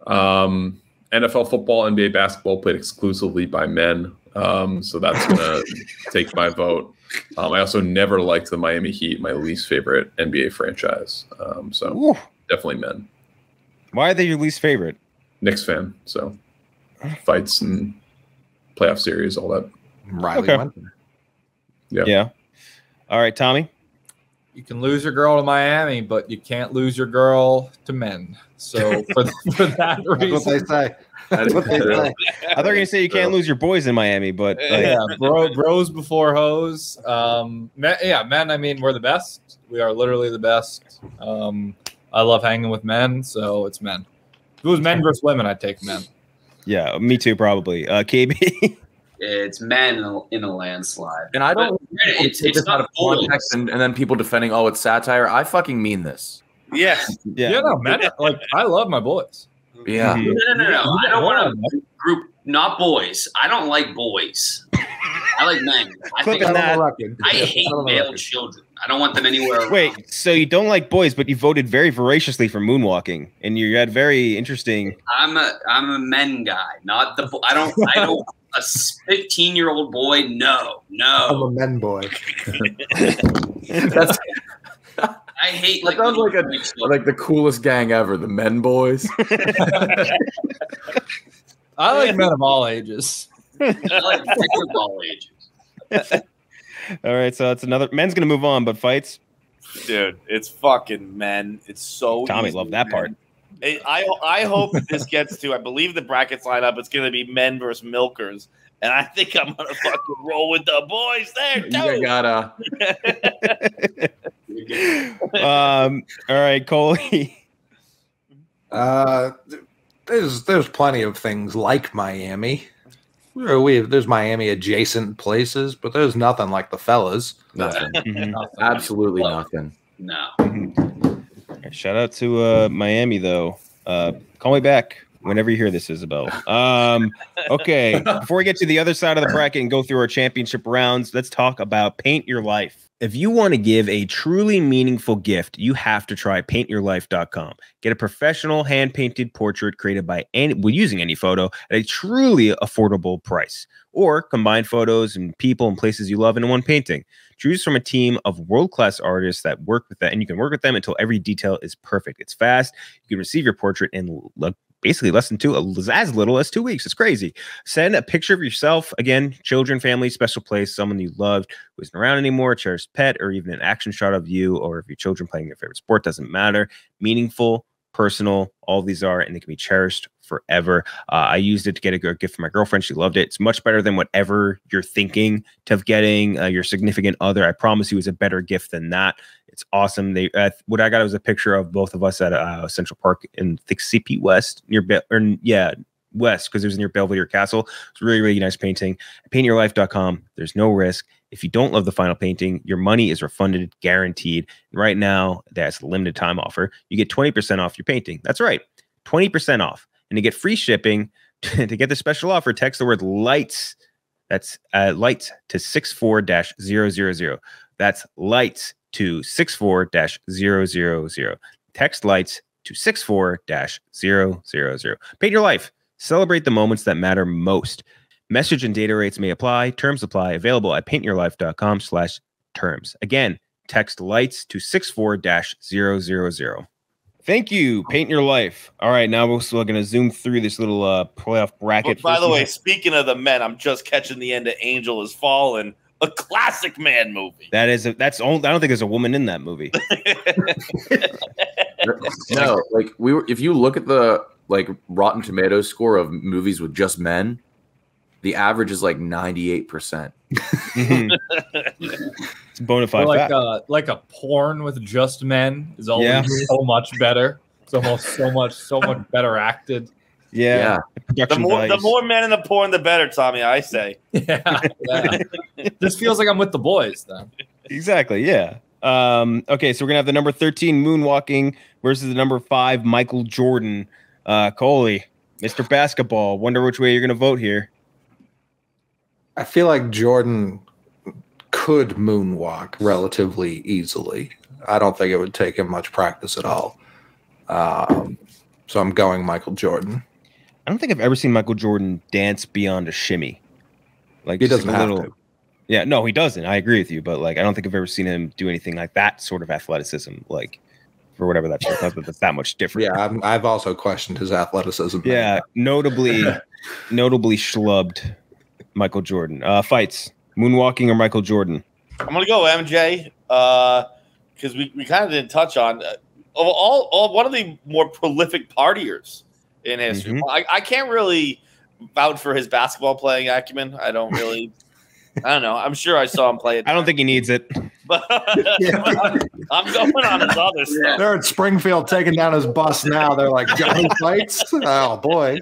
NFL football, NBA basketball played exclusively by men. So that's going to take my vote. I also never liked the Miami Heat, my least favorite NBA franchise. So definitely men. Why are they your least favorite? Knicks fan. So fights and playoff series, all that. Riley went there. Yeah. All right, Tommy. You can lose your girl to Miami, but you can't lose your girl to men. So for that reason, That's what they say. That's what they say. I thought you were going to say you can't lose your boys in Miami, but bros before hoes. Men, I mean, we're the best. We are literally the best. I love hanging with men, so it's men. If it was men versus women, I'd take men. Yeah, me too, probably. KB. It's men in a landslide. And I don't. It's not context and then people defending, oh, it's satire. I fucking mean this. Yes. Yeah, no, men. Like, I love my boys. Yeah. Mhm. No. I don't want to group, not boys. I don't like boys. I like men. I hate male children. I don't want them anywhere around. Wait, so you don't like boys, but you voted very voraciously for moonwalking, and you had very interesting. I'm a men guy, not the. I don't. A 15-year-old boy. No. I'm a men boy. That's. I hate That sounds like the coolest gang ever, the Men Boys. I like men of all ages. I like of all ages. All right, so it's another. Men's gonna move on, but fights. Dude, it's fucking men. It's so. Tommy easy, loved that man. part. I hope that this gets to. I believe the brackets line up. It's going to be men versus milkers, and I think I'm going to fucking roll with the boys there too. You gotta. All right, Coley. There's plenty of things like Miami. There's Miami adjacent places, but there's nothing like the fellas. Nothing. Mhm. Absolutely nothing. No. Shout out to Miami, though. Call me back whenever you hear this, Isabel. Okay, before we get to the other side of the bracket and go through our championship rounds, let's talk about Paint Your Life. If you want to give a truly meaningful gift, you have to try paintyourlife.com. Get a professional hand-painted portrait created by using any photo at a truly affordable price. Or combine photos and people and places you love into one painting. Choose from a team of world-class artists that work with that, and you can work with them until every detail is perfect. It's fast. You can receive your portrait in basically less than as little as 2 weeks. It's crazy. Send a picture of yourself, again, children, family, special place, someone you loved who isn't around anymore, a cherished pet, or even an action shot of you or of your children playing your favorite sport. Doesn't matter. Meaningful, personal, all these are, and they can be cherished forever. I used it to get a gift for my girlfriend. She loved it. It's much better than whatever you're thinking of getting your significant other. I promise you, it's a better gift than that. It's awesome. What I got was a picture of both of us at Central Park in CP West West, because it was near Belvedere Castle. It's really, really nice painting. PaintYourLife.com. There's no risk. If you don't love the final painting, your money is refunded, guaranteed. Right now, that's a limited time offer. You get 20% off your painting. That's right, 20% off. And to get free shipping, to get the special offer, text the word lights. That's lights to 64-000. That's lights to 64-000. Text lights to 64-000. Paint Your Life. Celebrate the moments that matter most. Message and data rates may apply. Terms apply. Available at paintyourlife.com/terms. Again, text lights to 64-000. Thank you, Paint Your Life. All right, now we're still going to zoom through this little playoff bracket. By the way, speaking of the men, I'm just catching the end of Angel Has Fallen, a classic man movie. I don't think there's a woman in that movie. No, if you look at the Rotten Tomatoes score of movies with just men, the average is 98%. It's bona fide fact. Like a porn with just men is always so much better. It's almost so much better acted. Yeah. The more men in the porn, the better, Tommy, I say. Yeah. This feels like I'm with the boys, then. Exactly, yeah. Okay, so we're going to have the number 13 Moonwalking versus the number 5 Michael Jordan. Coley, Mr. Basketball, wonder which way you're going to vote here. I feel like Jordan could moonwalk relatively easily. I don't think it would take him much practice at all. So I'm going Michael Jordan. I don't think I've ever seen Michael Jordan dance beyond a shimmy. He doesn't have to. Yeah, no, he doesn't. I agree with you, but I don't think I've ever seen him do anything like that sort of athleticism, for whatever that's that much different. Yeah, I've also questioned his athleticism. Yeah, notably schlubbed Michael Jordan. Fights, Moonwalking or Michael Jordan? I'm going to go MJ because we kind of didn't touch on all one of the more prolific partiers in history. Mm-hmm. I can't really vouch for his basketball playing acumen. I don't know. I'm sure I saw him play it. I don't think he needs it. But I'm going on his other stuff. They're at Springfield taking down his bus now. They're like, Johnny Fights? Oh, boy.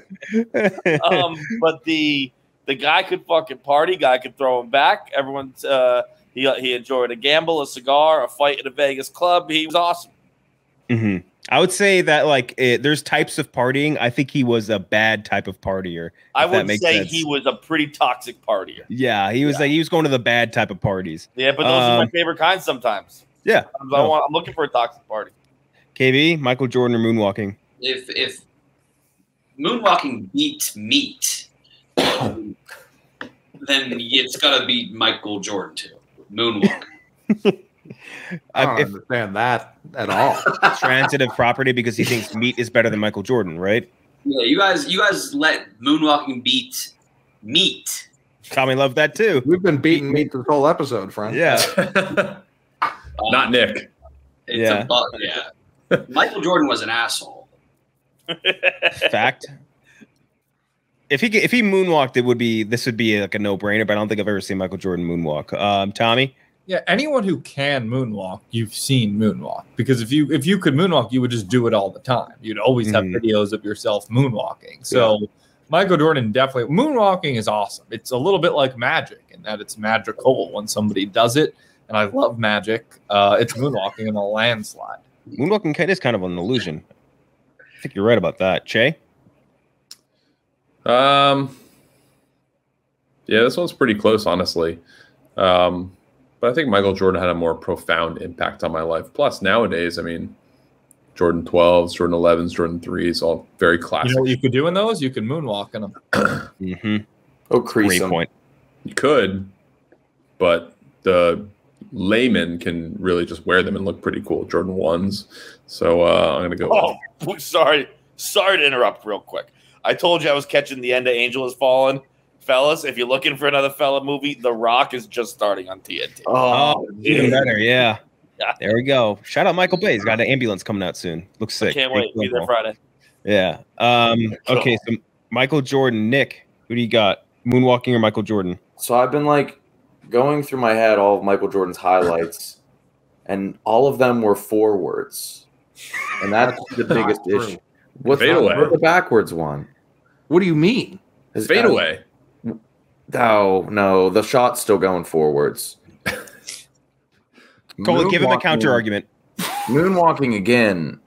But the guy could fucking party. Guy could throw him back. Everyone's he enjoyed a gamble, a cigar, a fight at a Vegas club. He was awesome. Mm-hmm. I would say that there's types of partying. I think he was a bad type of partier. I would say he was a pretty toxic partier. Yeah, he was he was going to the bad type of parties. Yeah, but those are my favorite kinds sometimes. Yeah, I'm looking for a toxic party. KB, Michael Jordan or Moonwalking? If Moonwalking beats meat, then it's got to be Michael Jordan too. Moonwalking. I don't understand that at all. Transitive property because he thinks meat is better than Michael Jordan, right? Yeah, you guys let Moonwalking beat meat. Tommy loved that too. We've been beating meat this whole episode, friend. Yeah. Not Nick. Yeah. Michael Jordan was an asshole. Fact. If he moonwalked, this would be like a no-brainer, but I don't think I've ever seen Michael Jordan moonwalk. Tommy? Yeah, anyone who can moonwalk, you've seen moonwalk. Because if you could moonwalk, you would just do it all the time. You'd always have videos of yourself moonwalking. So Michael Jordan definitely moonwalking is awesome. It's a little bit like magic in that it's magical when somebody does it. And I love magic. It's moonwalking in a landslide. Moonwalking is kind of an illusion. I think you're right about that, Cheah. Yeah, this one's pretty close, honestly. But I think Michael Jordan had a more profound impact on my life. Plus, nowadays, I mean, Jordan 12s, Jordan 11s, Jordan 3s, all very classic. You know what you could do in those? You could moonwalk in them. Oh, crease Great them. point. You could, but the layman can really just wear them and look pretty cool. Jordan 1s. So I'm going to go. Oh, sorry to interrupt real quick. I told you I was catching the end of Angel Has Fallen. Fellas, if you're looking for another fella movie, The Rock is just starting on TNT. Oh, even better. Yeah. There we go. Shout out Michael Bay. He's got an ambulance coming out soon. Looks sick. Can't wait. Be there Friday. Yeah. Okay. So Michael Jordan, Nick, who do you got? Moonwalking or Michael Jordan? So I've been like going through my head all of Michael Jordan's highlights, and all of them were forwards, and that's the biggest issue. What's the backwards one? What do you mean? Fadeaway. No, the shot's still going forwards. Coley, give him a counter argument. Moonwalking again.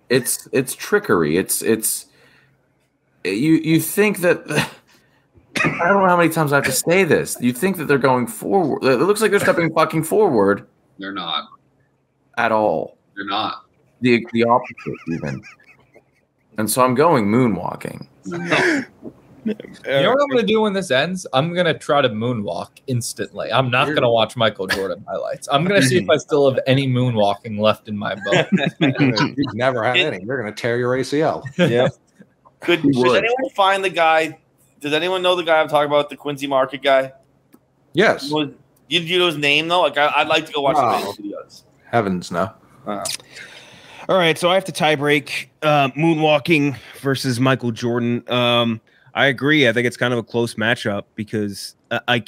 It's trickery. It's you think that I don't know how many times I have to say this. You think that they're going forward. It looks like they're stepping fucking forward. They're not. At all. They're not. The opposite even. And so I'm going moonwalking. You know what I'm going to do when this ends? I'm going to try to moonwalk instantly. I'm not going to watch Michael Jordan highlights. I'm going to see if I still have any moonwalking left in my bones. You've never had any. You're going to tear your ACL. Yeah. Does anyone find the guy? Does anyone know the guy I'm talking about, the Quincy Market guy? Yes. Do you know his name, though? Like, I'd like to go watch the videos. Heavens, no. All right, so I have to tie break moonwalking versus Michael Jordan. I agree. I think it's kind of a close matchup because I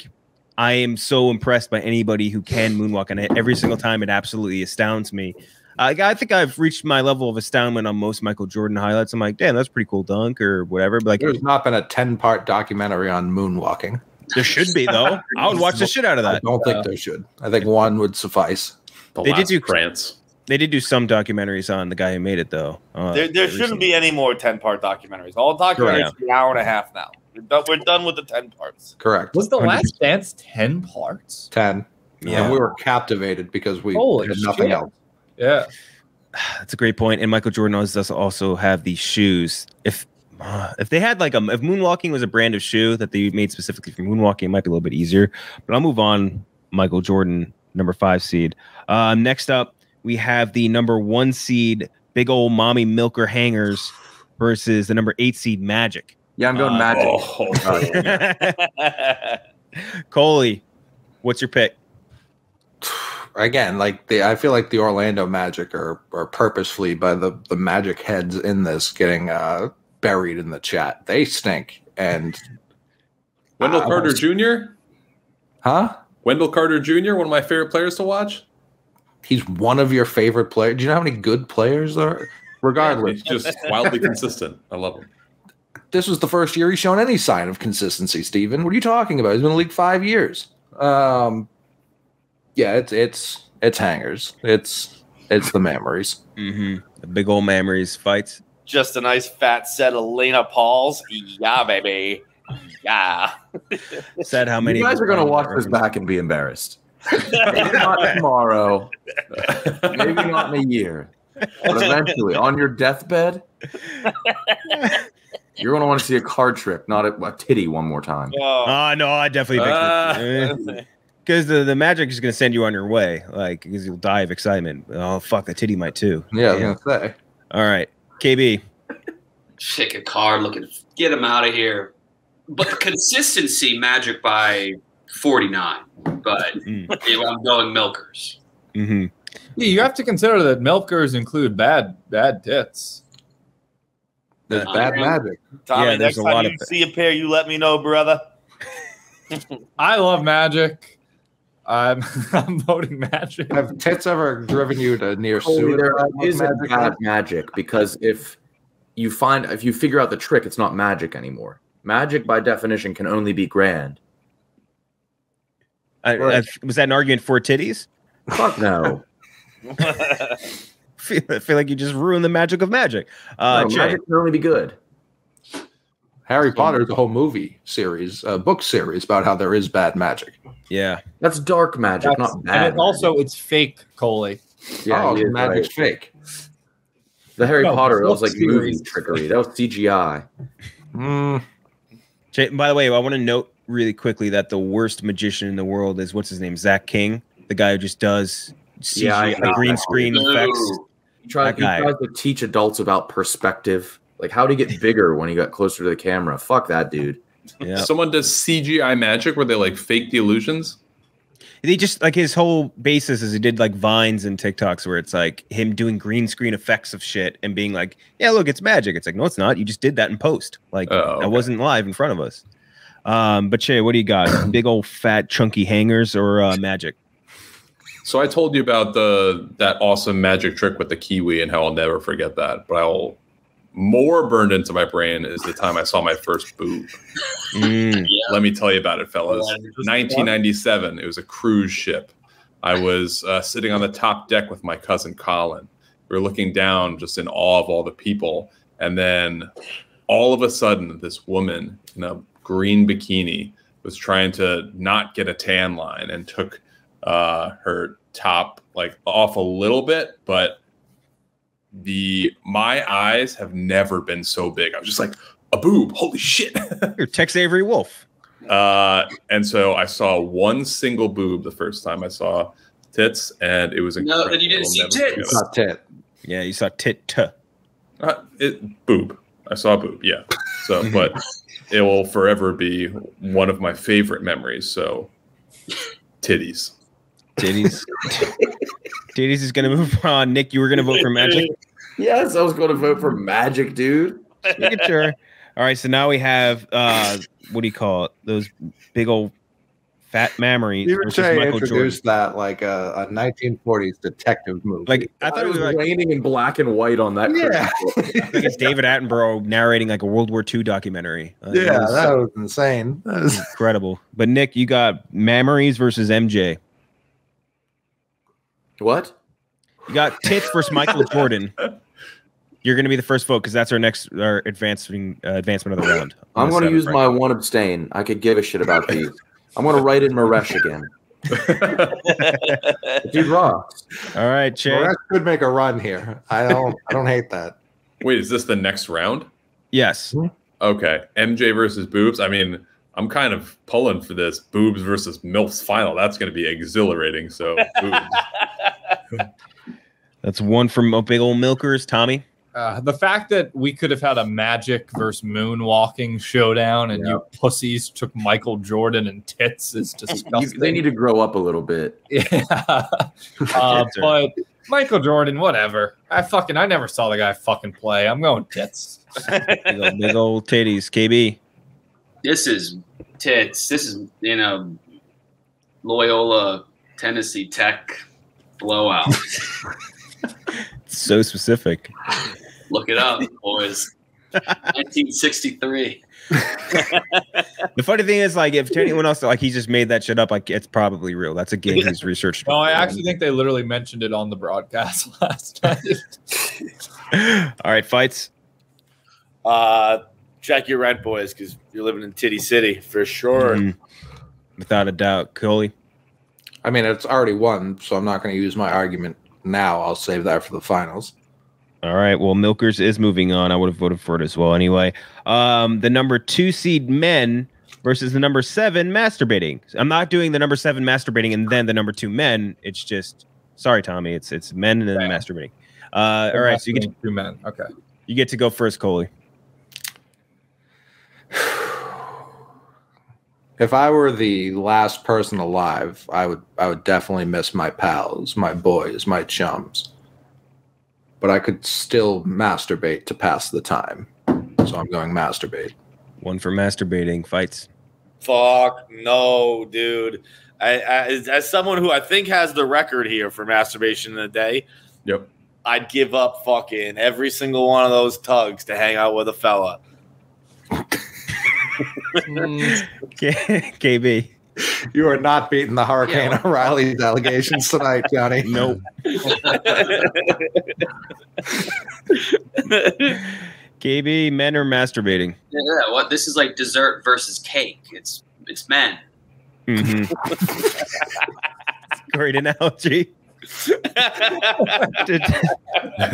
am so impressed by anybody who can moonwalk, and every single time it absolutely astounds me. I think I've reached my level of astoundment on most Michael Jordan highlights. I'm like, damn, that's a pretty cool dunk or whatever. But like, there's not been a 10-part documentary on moonwalking. There should be, though. I would watch the shit out of that. I don't think there should. I think one would suffice. They did do some documentaries on the guy who made it, though. There shouldn't be any more 10-part documentaries. All documentaries are an hour and a half now. We're done with the 10 parts. Correct. Was The Last Dance 10 parts? 10. Yeah. And we were captivated because we had nothing else. Yeah. That's a great point. And Michael Jordan does also have these shoes. If they had if moonwalking was a brand of shoe that they made specifically for moonwalking, it might be a little bit easier. But I'll move on. Michael Jordan, number 5 seed. Next up, we have the number 1 seed, big old mommy milker hangers versus the number 8 seed Magic. Yeah, I'm going Magic. Coley, what's your pick? Again, I feel like the Orlando Magic are purposefully by the Magic heads in this getting buried in the chat. They stink. And Wendell Carter Jr. Huh? Wendell Carter Jr., one of my favorite players to watch. He's one of your favorite players. Do you know how many good players there are? Regardless. He's just wildly consistent. I love him. This was the first year he's shown any sign of consistency, Steven. What are you talking about? He's been in the league 5 years. Yeah, it's hangers. It's the memories. Mm-hmm. The big old memories fights. Just a nice fat set of Lena Pauls. Yeah, baby. Yeah. Said how many you guys are going to watch this back and be embarrassed. Maybe not tomorrow. Maybe not in a year. But eventually, on your deathbed, you're going to want to see a card trick, not a titty one more time. No, I definitely think because the Magic is going to send you on your way, because you'll die of excitement. Oh, fuck, the titty might too. Yeah, I was going to say. All right, KB. Shake a card, looking to get him out of here. But the consistency, Magic by 49. But I'm going milkers. Mm-hmm. Yeah, you have to consider that milkers include bad tits. There's bad Magic. Tommy, next time you see a pair, you let me know, brother. I love Magic. I'm voting magic. Have tits ever driven you to near Coley, there suicide? isn't bad magic because if you figure out the trick, it's not magic anymore. Magic, by definition, can only be grand. Was that an argument for titties? Fuck no. I feel like you just ruined the magic of magic. No, magic can only be good. Harry Potter is a whole movie series, book series about how there is bad magic. Yeah, That's dark magic, not bad. And it's fake, Coley. Yeah, oh, magic's fake. The Harry Potter, that was like series. movie trickery. That was CGI. By the way, I want to note really quickly that the worst magician in the world is what's his name, Zach King, the guy who just does CGI, green screen effects. He tries to teach adults about perspective, like how to get bigger when he got closer to the camera. Fuck that dude. Yeah. Someone does CGI magic where they like fake the illusions. They just like his whole basis is he did like Vines and TikToks where it's like him doing green screen effects of shit and being like, yeah, look, it's magic. It's like, no, it's not. You just did that in post. Like that wasn't live in front of us. But Cheah, what do you got? Big old fat chunky hangers or magic? So I told you about that awesome magic trick with the kiwi and how I'll never forget that. But more burned into my brain is the time I saw my first boob. Let me tell you about it, fellas. 1997. It was a cruise ship. I was sitting on the top deck with my cousin Colin. We were looking down just in awe of all the people. And then all of a sudden, this woman in a green bikini was trying to not get a tan line and took her top like off a little bit, but my eyes have never been so big. I was just like, a boob, holy shit. You're Tex Avery Wolf. And so I saw one single boob the first time I saw tits, and it was incredible. No, then you didn't see tits. Not tit. Yeah, you saw tit. Boob. I saw a boob, yeah. So, but it will forever be one of my favorite memories. So, titties. Titties is going to move on. Nick, you were going to vote for magic? Yes, I was going to vote for magic, dude. Sure. All right, so now we have, what do you call it? Those big old fat memories. You introduced that like a 1940s detective movie. Like I thought it was like raining in black and white on that. Yeah. I think it's David Attenborough narrating like a World War II documentary. Yeah, that was insane. That was incredible. But Nick, you got memories versus MJ. What? You got tits versus Michael Jordan. You're going to be the first vote because that's our advancement of the round. I'm going to use my one abstain. I could give a shit about these. I'm going to write in Maresh again. Dude rocks. All right, Cheah. Maresh could make a run here. I don't hate that. Wait, is this the next round? Yes. Okay. MJ versus boobs. I mean, I'm kind of pulling for this boobs versus MILFs final. That's going to be exhilarating. So boobs. That's one from big old milkers, Tommy. The fact that we could have had a magic versus moonwalking showdown and you pussies took Michael Jordan and tits is disgusting. They need to grow up a little bit. Yeah. But Michael Jordan, whatever. I never saw the guy fucking play. I'm going tits. Big old titties, KB. This is tits. This is, Loyola, Tennessee Tech blowout. So specific. Look it up, boys. 1963. The funny thing is, like, if anyone else, like, he just made that shit up, like, it's probably real. That's a game he's researched. No, I actually think they literally mentioned it on the broadcast last night. All right, fights. Check your rent, boys, because you're living in Titty City for sure. Without a doubt. Coley? I mean, it's already won, so I'm not going to use my argument now. I'll save that for the finals. All right. Well, Milkers is moving on. I would have voted for it as well anyway. The number 2 seed men versus the number 7 masturbating. I'm not doing the number 7 masturbating and then the number 2 men. It's just, sorry, Tommy. It's men and then masturbating. All right. So you get to, 2 men. Okay. You get to go first, Coley. If I were the last person alive, I would definitely miss my pals, my boys, my chums. But I could still masturbate to pass the time. So I'm going masturbate. One for masturbating. Fights. Fuck no, dude. As someone who I think has the record here for masturbation in a day, Yep. I'd give up fucking every single one of those tugs to hang out with a fella. KB. You are not beating the Hurricane O'Reilly's allegations tonight, Johnny. Nope. KB, men are masturbating. Yeah, what? This is like dessert versus cake. It's men. Mm-hmm. Great analogy.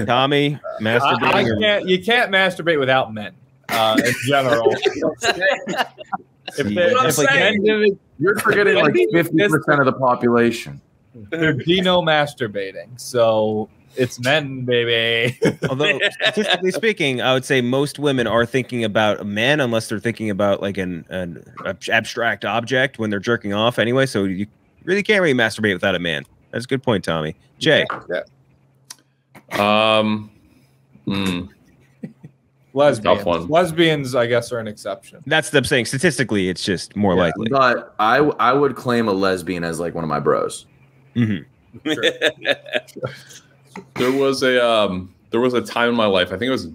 Tommy, masturbating. You can't masturbate without men in general. You're forgetting like 50% of the population. They're masturbating, so it's men, baby. Although statistically speaking, I would say most women are thinking about a man unless they're thinking about like an abstract object when they're jerking off anyway. So you really can't really masturbate without a man. That's a good point, Tommy. Jay. Lesbians, I guess, are an exception. That's what I'm saying. Statistically, it's just more likely. But I would claim a lesbian as like one of my bros. Mm-hmm. There was a time in my life, I think it was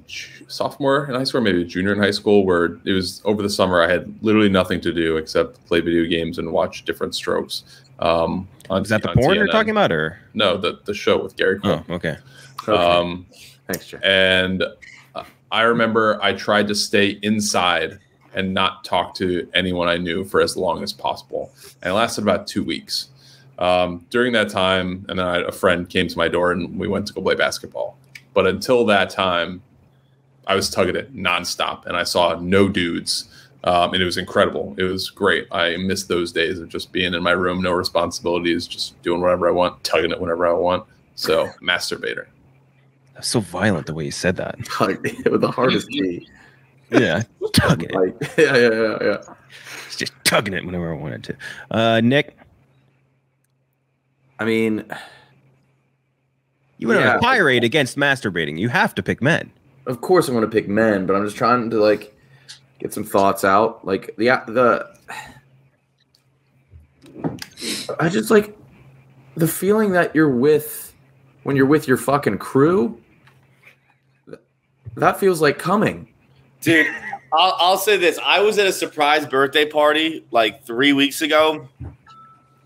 sophomore in high school, or maybe junior in high school, where it was over the summer. I had literally nothing to do except play video games and watch Different Strokes. Is that the porn CNN. you're talking about, or no, the show with Gary Cole? Oh, okay. Thanks, Jay. And I remember I tried to stay inside and not talk to anyone I knew for as long as possible, and it lasted about 2 weeks. During that time, and then a friend came to my door and we went to go play basketball. But until that time, I was tugging it nonstop, and I saw no dudes. And it was incredible. It was great. I missed those days of just being in my room, no responsibilities, just doing whatever I want, tugging it whenever I want. So, masturbator. That's so violent the way you said that. With the hardest T. Yeah, tugging it. Like, yeah. It's just tugging it whenever I wanted to. Nick. I mean, you went on a tirade against masturbating. You have to pick men. Of course, I'm going to pick men, but I'm just trying to like get some thoughts out. Like I just like the feeling that when you're with your fucking crew. That feels like coming, dude. I'll say this: I was at a surprise birthday party like 3 weeks ago.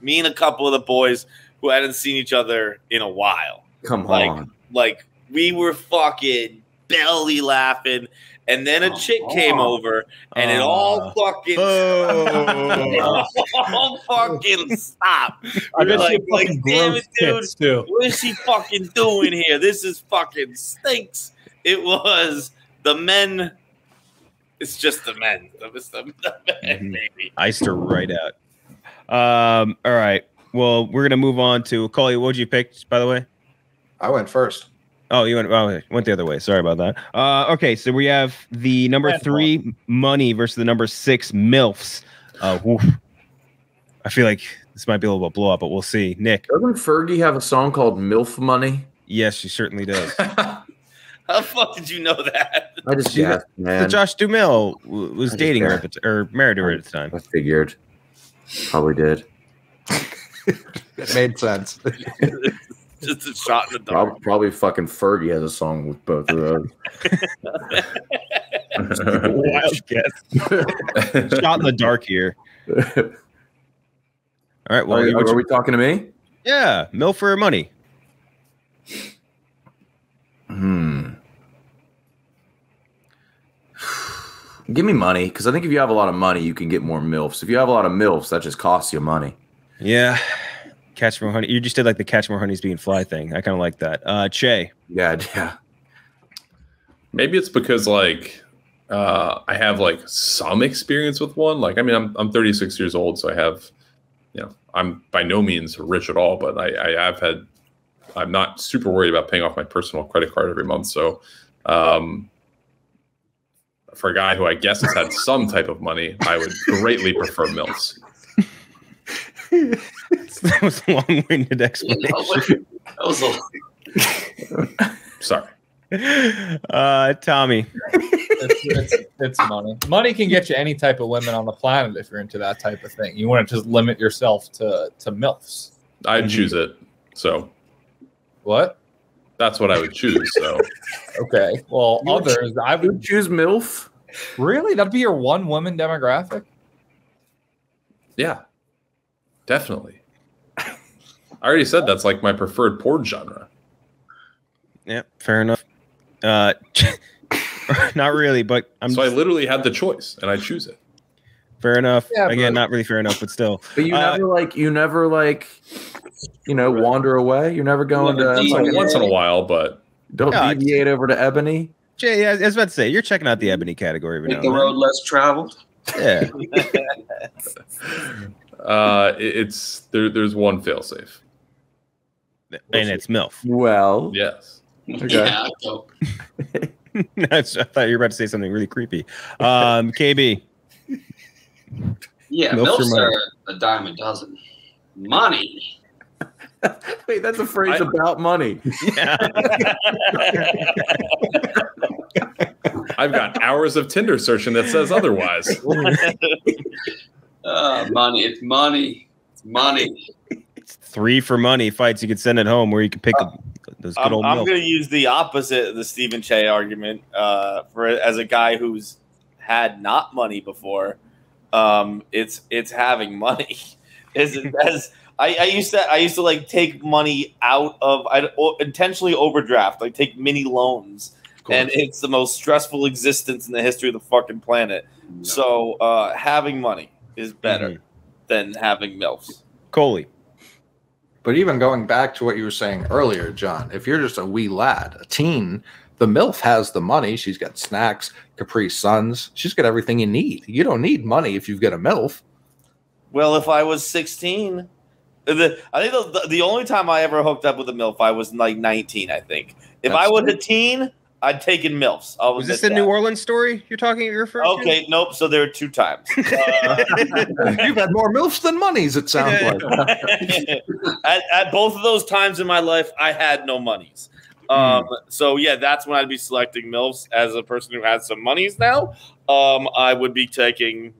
Me and a couple of the boys who hadn't seen each other in a while. Come on. Like we were fucking belly laughing, and then a chick came over, and it all fucking all fucking stopped. We were like damn it, dude, what is she fucking doing here? This is fucking stinks. It was the men. It's just the men. It's the men, baby. Iced her right out. All right. Well, we're gonna move on to Coley. What'd you pick, by the way? I went first. Oh, you went the other way. Sorry about that. Okay, so we have the number 3 money versus the number 6 MILFs. I feel like this might be a little bit blow up, but we'll see. Nick. Doesn't Fergie have a song called MILF Money? Yes, she certainly does. How the fuck did you know that? I just guessed, man. Josh Duhamel was dating her or married to her at the time. I figured. Probably did. It made sense. Just a shot in the dark. Probably fucking Fergie has a song with both of those. Wild guess. Shot in the dark here. All right. Well, are we talking to me? Yeah, MILF for money. Give me money, because I think if you have a lot of money, you can get more MILFs. If you have a lot of MILFs, that just costs you money. Yeah. Catch more honey. You just did like the catch more honeys being fly thing. I kind of like that. Cheah. Yeah. Maybe it's because like I have like some experience with one. Like, I mean, I'm 36 years old, so I have, I'm by no means rich at all, but I'm not super worried about paying off my personal credit card every month. So, for a guy who I guess has had some type of money, I would greatly prefer MILFs. That was a long-winded explanation. That was a Sorry. Tommy. It's money. Money can get you any type of women on the planet if you're into that type of thing. You want to just limit yourself to MILFs. I'd choose it. So What? that's what I would choose. So Okay. Well, others, I You would choose MILF? really. That'd be your one woman demographic. yeah, definitely. I already said that's like my preferred porn genre. Yeah, fair enough. Not really, but So I literally had the choice, and I choose it. fair enough. Yeah, Again, but- not really fair enough, but still. But you never wander away. You're never going Never to deviate. fucking- Once in a while, but don't Yeah, deviate over to Ebony. Jay, yeah, I was about to say, you're checking out the Ebony category every now Make the and road less traveled. then. Yeah. there's one failsafe. And it's MILF. Well, Yes. Okay. Yeah, dope. I thought you were about to say something really creepy. KB. Yeah, Milfs or milfs money? are a dime a dozen. Money. wait, that's a phrase about money. Yeah. I've got hours of Tinder searching that says otherwise. Money. It's money. It's money. 3 for money fights you could send at home where you could pick those good I'm old going milk. to use the opposite of the Stephen Cheah argument as a guy who's had not money before. It's having money. I used to like take money out of intentionally overdraft, like take mini loans, and it's the most stressful existence in the history of the fucking planet. No. So having money is better than having MILFs. Coley. But even going back to what you were saying earlier, John, if you're just a wee lad, a teen, the MILF has the money. She's got snacks, Capri Suns. She's got everything you need. You don't need money if you've got a MILF. Well, if I was 16, I think the only time I ever hooked up with a MILF, I was like 19, I think. If I was a teen, I'd taken MILFs. Was this the New Orleans story you're referring to? Okay, nope. So there are 2 times. You've had more MILFs than monies, it sounds like. At both of those times in my life, I had no monies. So yeah, that's when I'd be selecting MILFs. As a person who has some monies now, I would be taking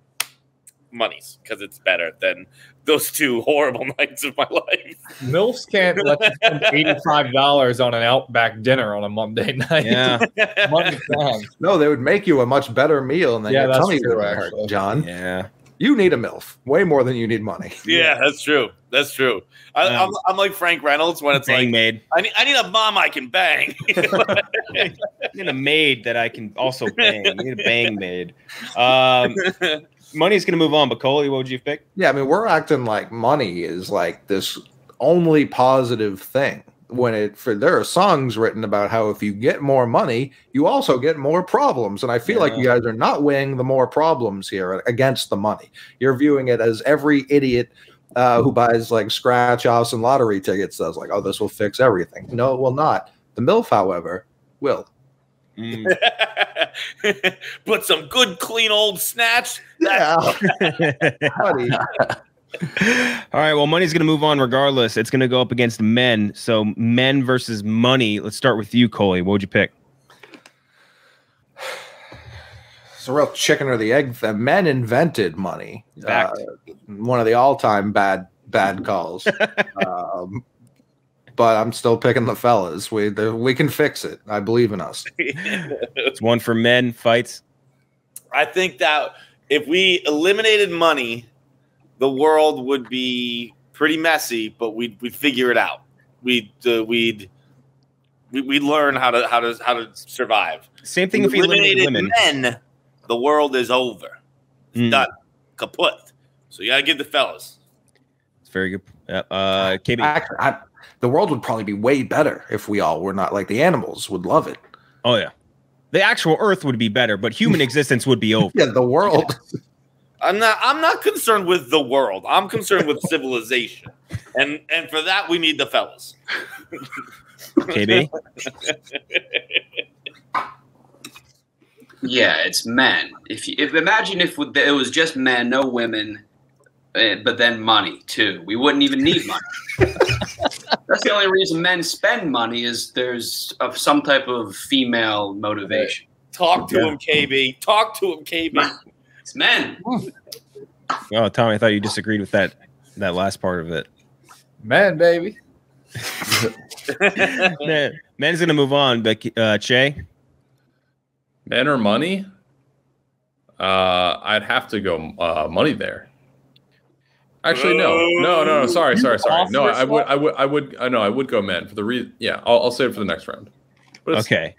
monies because it's better than those 2 horrible nights of my life. MILFs can't let you spend $85 on an Outback dinner on a Monday night. Yeah. Money can. No, they would make you a much better meal and then Yeah, your that's tummy true, would hurt, actually. John. Yeah. You need a MILF way more than you need money. Yeah, that's true. That's true. I'm like Frank Reynolds when it's Bang like, maid. I need a mom I can bang. I need a maid that I can also bang. I need a bang maid. Money's going to move on, but Coley, what would you pick? Yeah, I mean, we're acting like money is like this only positive thing. There are songs written about how if you get more money, you also get more problems. And I feel like you guys are not weighing the more problems here against the money. You're viewing it as every idiot who buys like scratch offs and lottery tickets does, like, oh, this will fix everything. No, it will not. The MILF, however, will. But some good, clean old snatch. Yeah. Buddy. All right. Well, money's going to move on regardless. It's going to go up against men. So men versus money. Let's start with you, Coley. What would you pick? It's a real chicken or the egg thing. Men invented money. Fact. One of the all-time bad calls. But I'm still picking the fellas. We can fix it. I believe in us. It's one for men. Fights. I think that if we eliminated money, the world would be pretty messy, but we'd figure it out. We'd learn how to survive. Same thing if we eliminated women. Men, the world is over. It's Mm. done. Kaput. So you gotta give the fellas. It's very good. KB. Actually, the world would probably be way better if we all were not like the animals would love it. Oh yeah. The actual Earth would be better, but human existence would be over. Yeah, the world. I'm not concerned with the world. I'm concerned with civilization. And for that we need the fellas. KB. Yeah, it's men. Imagine if it was just men, no women, but then money too. We wouldn't even need money. That's the only reason men spend money is there's some type of female motivation. Talk to him, KB. Talk to him, KB. It's men. Oh, Tommy, I thought you disagreed with that last part of it. Man, baby. Men's gonna move on, but Cheah? Men or money? I'd have to go money there. Actually, no. Sorry. No, I would go men for the reason. Yeah, I'll save it for the next round. Okay.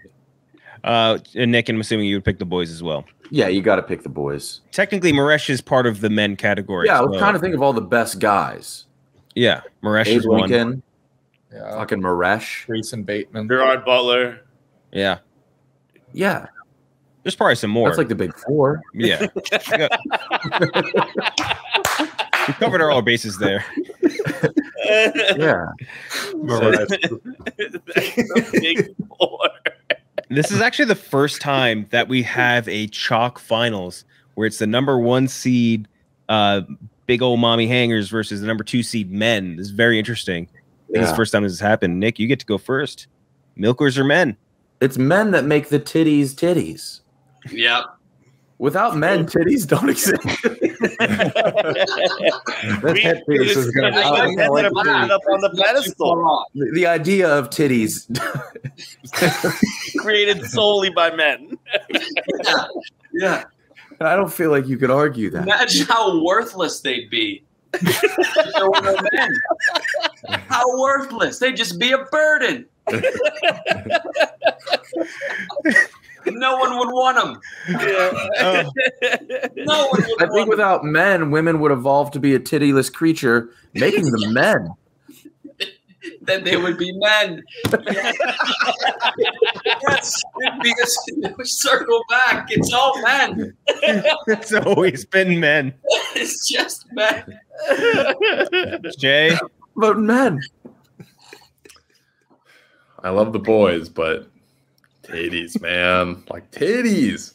And Nick, I'm assuming you would pick the boys as well. Yeah, you got to pick the boys. Technically, Maresh is part of the men category. Yeah, I was trying to think of all the best guys. Yeah, Maresh is one. Lincoln, Yeah. fucking Maresh. Grayson Bateman. Gerard Butler. Yeah. Yeah, There's probably some more. that's like the big four. Yeah. We covered all our bases there. Yeah. Big four. This is actually the first time that we have a chalk finals where it's the number 1 seed big old mommy hangers versus the number 2 seed men. This is very interesting. This is the first time this has happened. Nick, you get to go first. Milkers or men? It's men that make the titties. Yeah. Without men, titties don't exist. This headpiece is going to up on the pedestal. The idea of titties. Created solely by men. Yeah. And I don't feel like you could argue that. Imagine how worthless they'd be. If there were no men. How worthless. They'd just be a burden. No one would want them. No one would I think without men, women would evolve to be a tittyless creature, making them men. Then they would be men. Yes, it'd be a circle back. It's all men. It's always been men. It's just men. Jay? But men. I love the boys, but titties, man, like titties.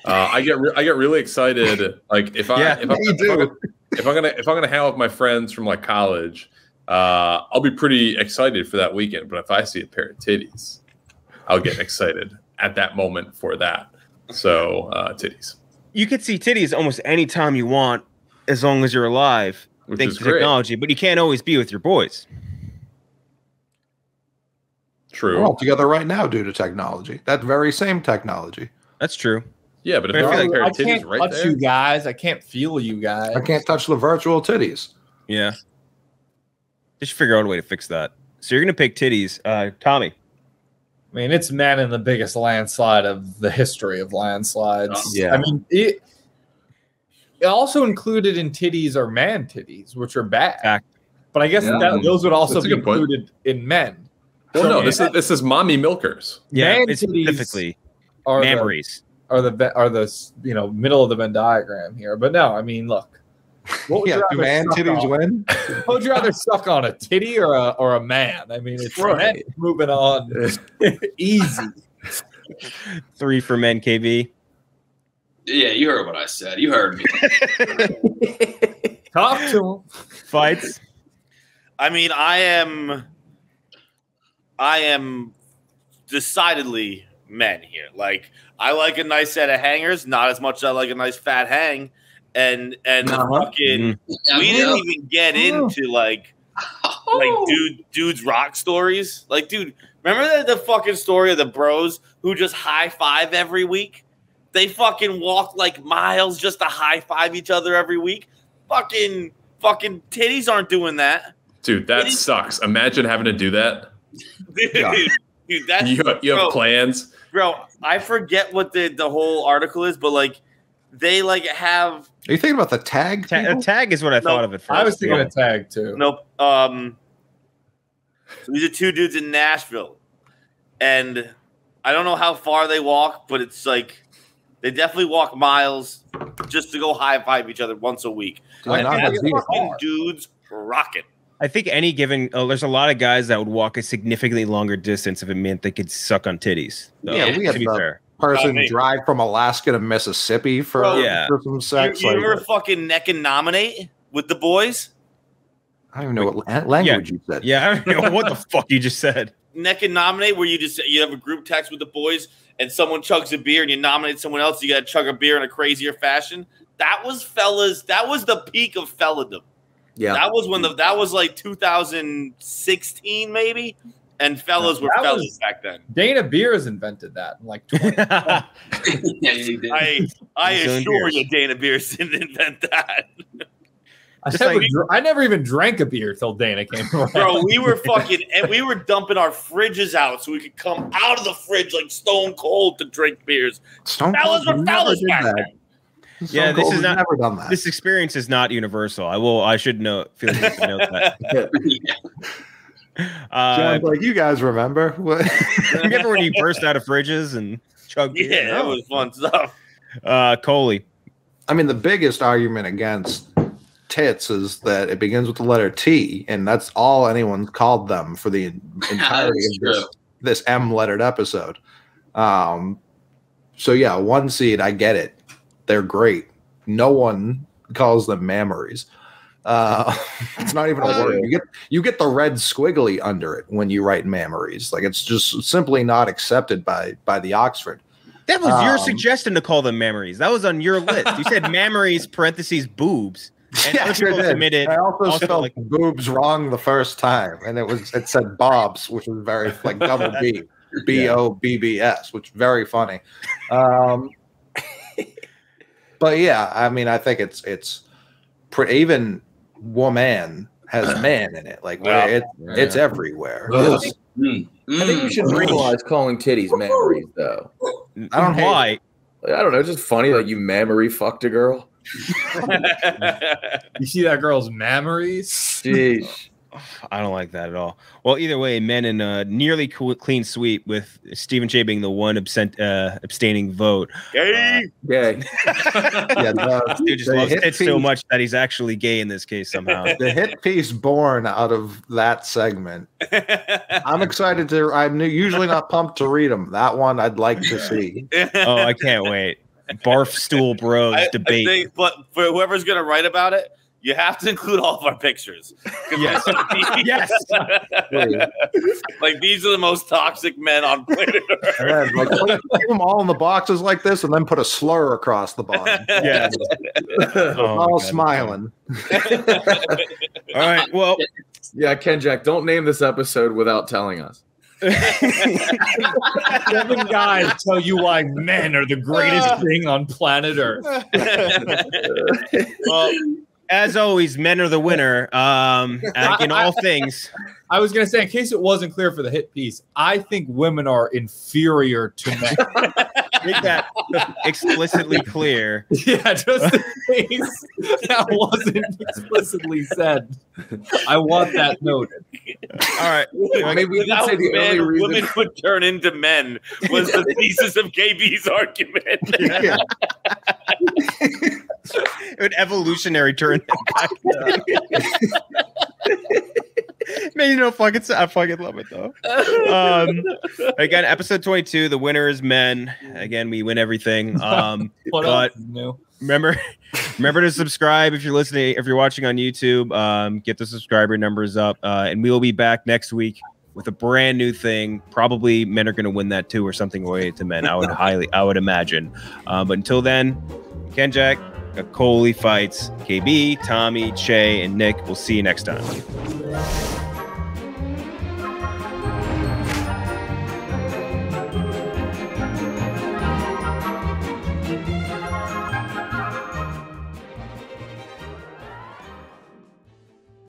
I get really excited. Like if I'm gonna hang out with my friends from like college, I'll be pretty excited for that weekend. But if I see a pair of titties, I'll get excited at that moment for that. So titties. You could see titties almost any time you want, as long as you're alive. Which thanks is to great. technology, but you can't always be with your boys. True. We're all together right now due to technology. That very same technology. That's true. Yeah, but if I there's feel a like pair I of titties can't right touch there, you guys. I can't feel you guys. I can't touch the virtual titties. Yeah. Just figure out a way to fix that. So you're going to pick titties. Tommy. I mean, it's men in the biggest landslide of the history of landslides. Yeah. I mean, it also included in titties are man titties, which are bad. Fact. But I guess those would also That's a be good point. included in men. well, So no, this is mommy milkers. Yeah, Man it's titties specifically are mammaries. Are the middle of the Venn diagram here. But no, I mean, look. What would Yeah, you do rather man suck titties on? win? What would you rather suck on, a titty or a man? I mean, it's Right. men moving on easy. 3 for men, KB. Yeah, you heard what I said. You heard me. Talk to him. Fights. I mean, I am decidedly men here. Like, I like a nice set of hangers, not as much as I like a nice fat hang. And the fucking we didn't even get into like dudes rock stories. Like, dude, remember the fucking story of the bros who just high five every week? They fucking walk like miles just to high five each other every week. Fucking titties aren't doing that. Dude, that sucks. Imagine having to do that. Dude, that's You have plans. Bro, I forget what the whole article is, but like they like have Are you thinking about the tag? A tag is what I thought of at first. I was thinking a tag too. nope. So these are 2 dudes in Nashville, and I don't know how far they walk, but it's like they definitely walk miles just to go high five each other once a week. Like, And not that's that fucking dudes rocking. I think any given, there's a lot of guys that would walk a significantly longer distance if it meant they could suck on titties. So, Yeah, we had to be the fair. person me. drive from Alaska to Mississippi for, Bro, yeah. for some sex. You like, ever fucking neck and nominate with the boys? I don't even know what language you said. Yeah, I don't know what the fuck you just said. Neck and nominate, where you have a group text with the boys and someone chugs a beer and you nominate someone else, you got to chug a beer in a crazier fashion. That was fellas. That was the peak of felladom. Yeah, that was like 2016 maybe, and fellas were fellas back then. Dana Beers invented that in like 20. Yeah, you did. I assure you, Dana Beers didn't invent that. I never even drank a beer till Dana came around. Bro, we were dumping our fridges out so we could come out of the fridge like stone cold to drink beers. Fellas were fellas back then. Yeah, this is not. Never done that. This experience is not universal. I should know. Feel like I should know that. John's like, you guys remember? Remember when you burst out of fridges and chugged beer? Yeah, that was fun stuff. Coley. I mean, the biggest argument against tits is that it begins with the letter T, and that's all anyone's called them for the entirety of this M-lettered episode. So yeah, 1 seed, I get it. They're great. No one calls them mammaries. It's not even a word. You get the red squiggly under it when you write mammaries. Like, it's just simply not accepted by the Oxford. That was your suggestion to call them mammaries. That was on your list. You said mammaries parentheses boobs. And Yeah, I sure did. I also spelled like boobs wrong the first time, and it said Bobs, which was very like double B, BOBBS, which is very funny. But yeah, I mean, I think it's pretty, even woman has man in it. Like, it's everywhere. I think we should normalize calling titties mammaries, though. I don't know why. I don't know. It's just funny that you mammary fucked a girl. You see that girl's mammaries? Jeez. I don't like that at all. Well, either way, men in a nearly clean sweep with Stephen Cheah being the one abstaining vote. Gay. Gay. Dude just loves it so much that he's actually gay in this case somehow. The hit piece born out of that segment. I'm excited to. I'm usually not pumped to read them. That one I'd like to see. Oh, I can't wait. Barstool Bros debate. But for whoever's going to write about it, you have to include all of our pictures. Yes. Yes. Like, these are the most toxic men on planet Earth. Then, like, put them all in the boxes like this, and then put a slur across the bottom. Yeah. All smiling. All right. Well. Yeah, KenJac, don't name this episode without telling us. 7 guys tell you why men are the greatest thing on planet Earth. Well, as always, men are the winner in all things. I was going to say, in case it wasn't clear for the hit piece, I think women are inferior to men. Make that explicitly clear. Yeah, just in case that wasn't explicitly said. I want that noted. All right. I mean, we did say the only reason women would turn into men was the thesis of KB's argument. Yeah. An evolutionary turn. Man, you know, I fucking love it though. Again, episode 22. The winner is men. Again, we win everything. But remember to subscribe if you're listening. If you're watching on YouTube, get the subscriber numbers up, and we will be back next week with a brand new thing. Probably men are going to win that too, or something related to men. I would imagine. But until then, KenJac, Coley Fights, KB, Tommy, Cheah, and Nick. We'll see you next time.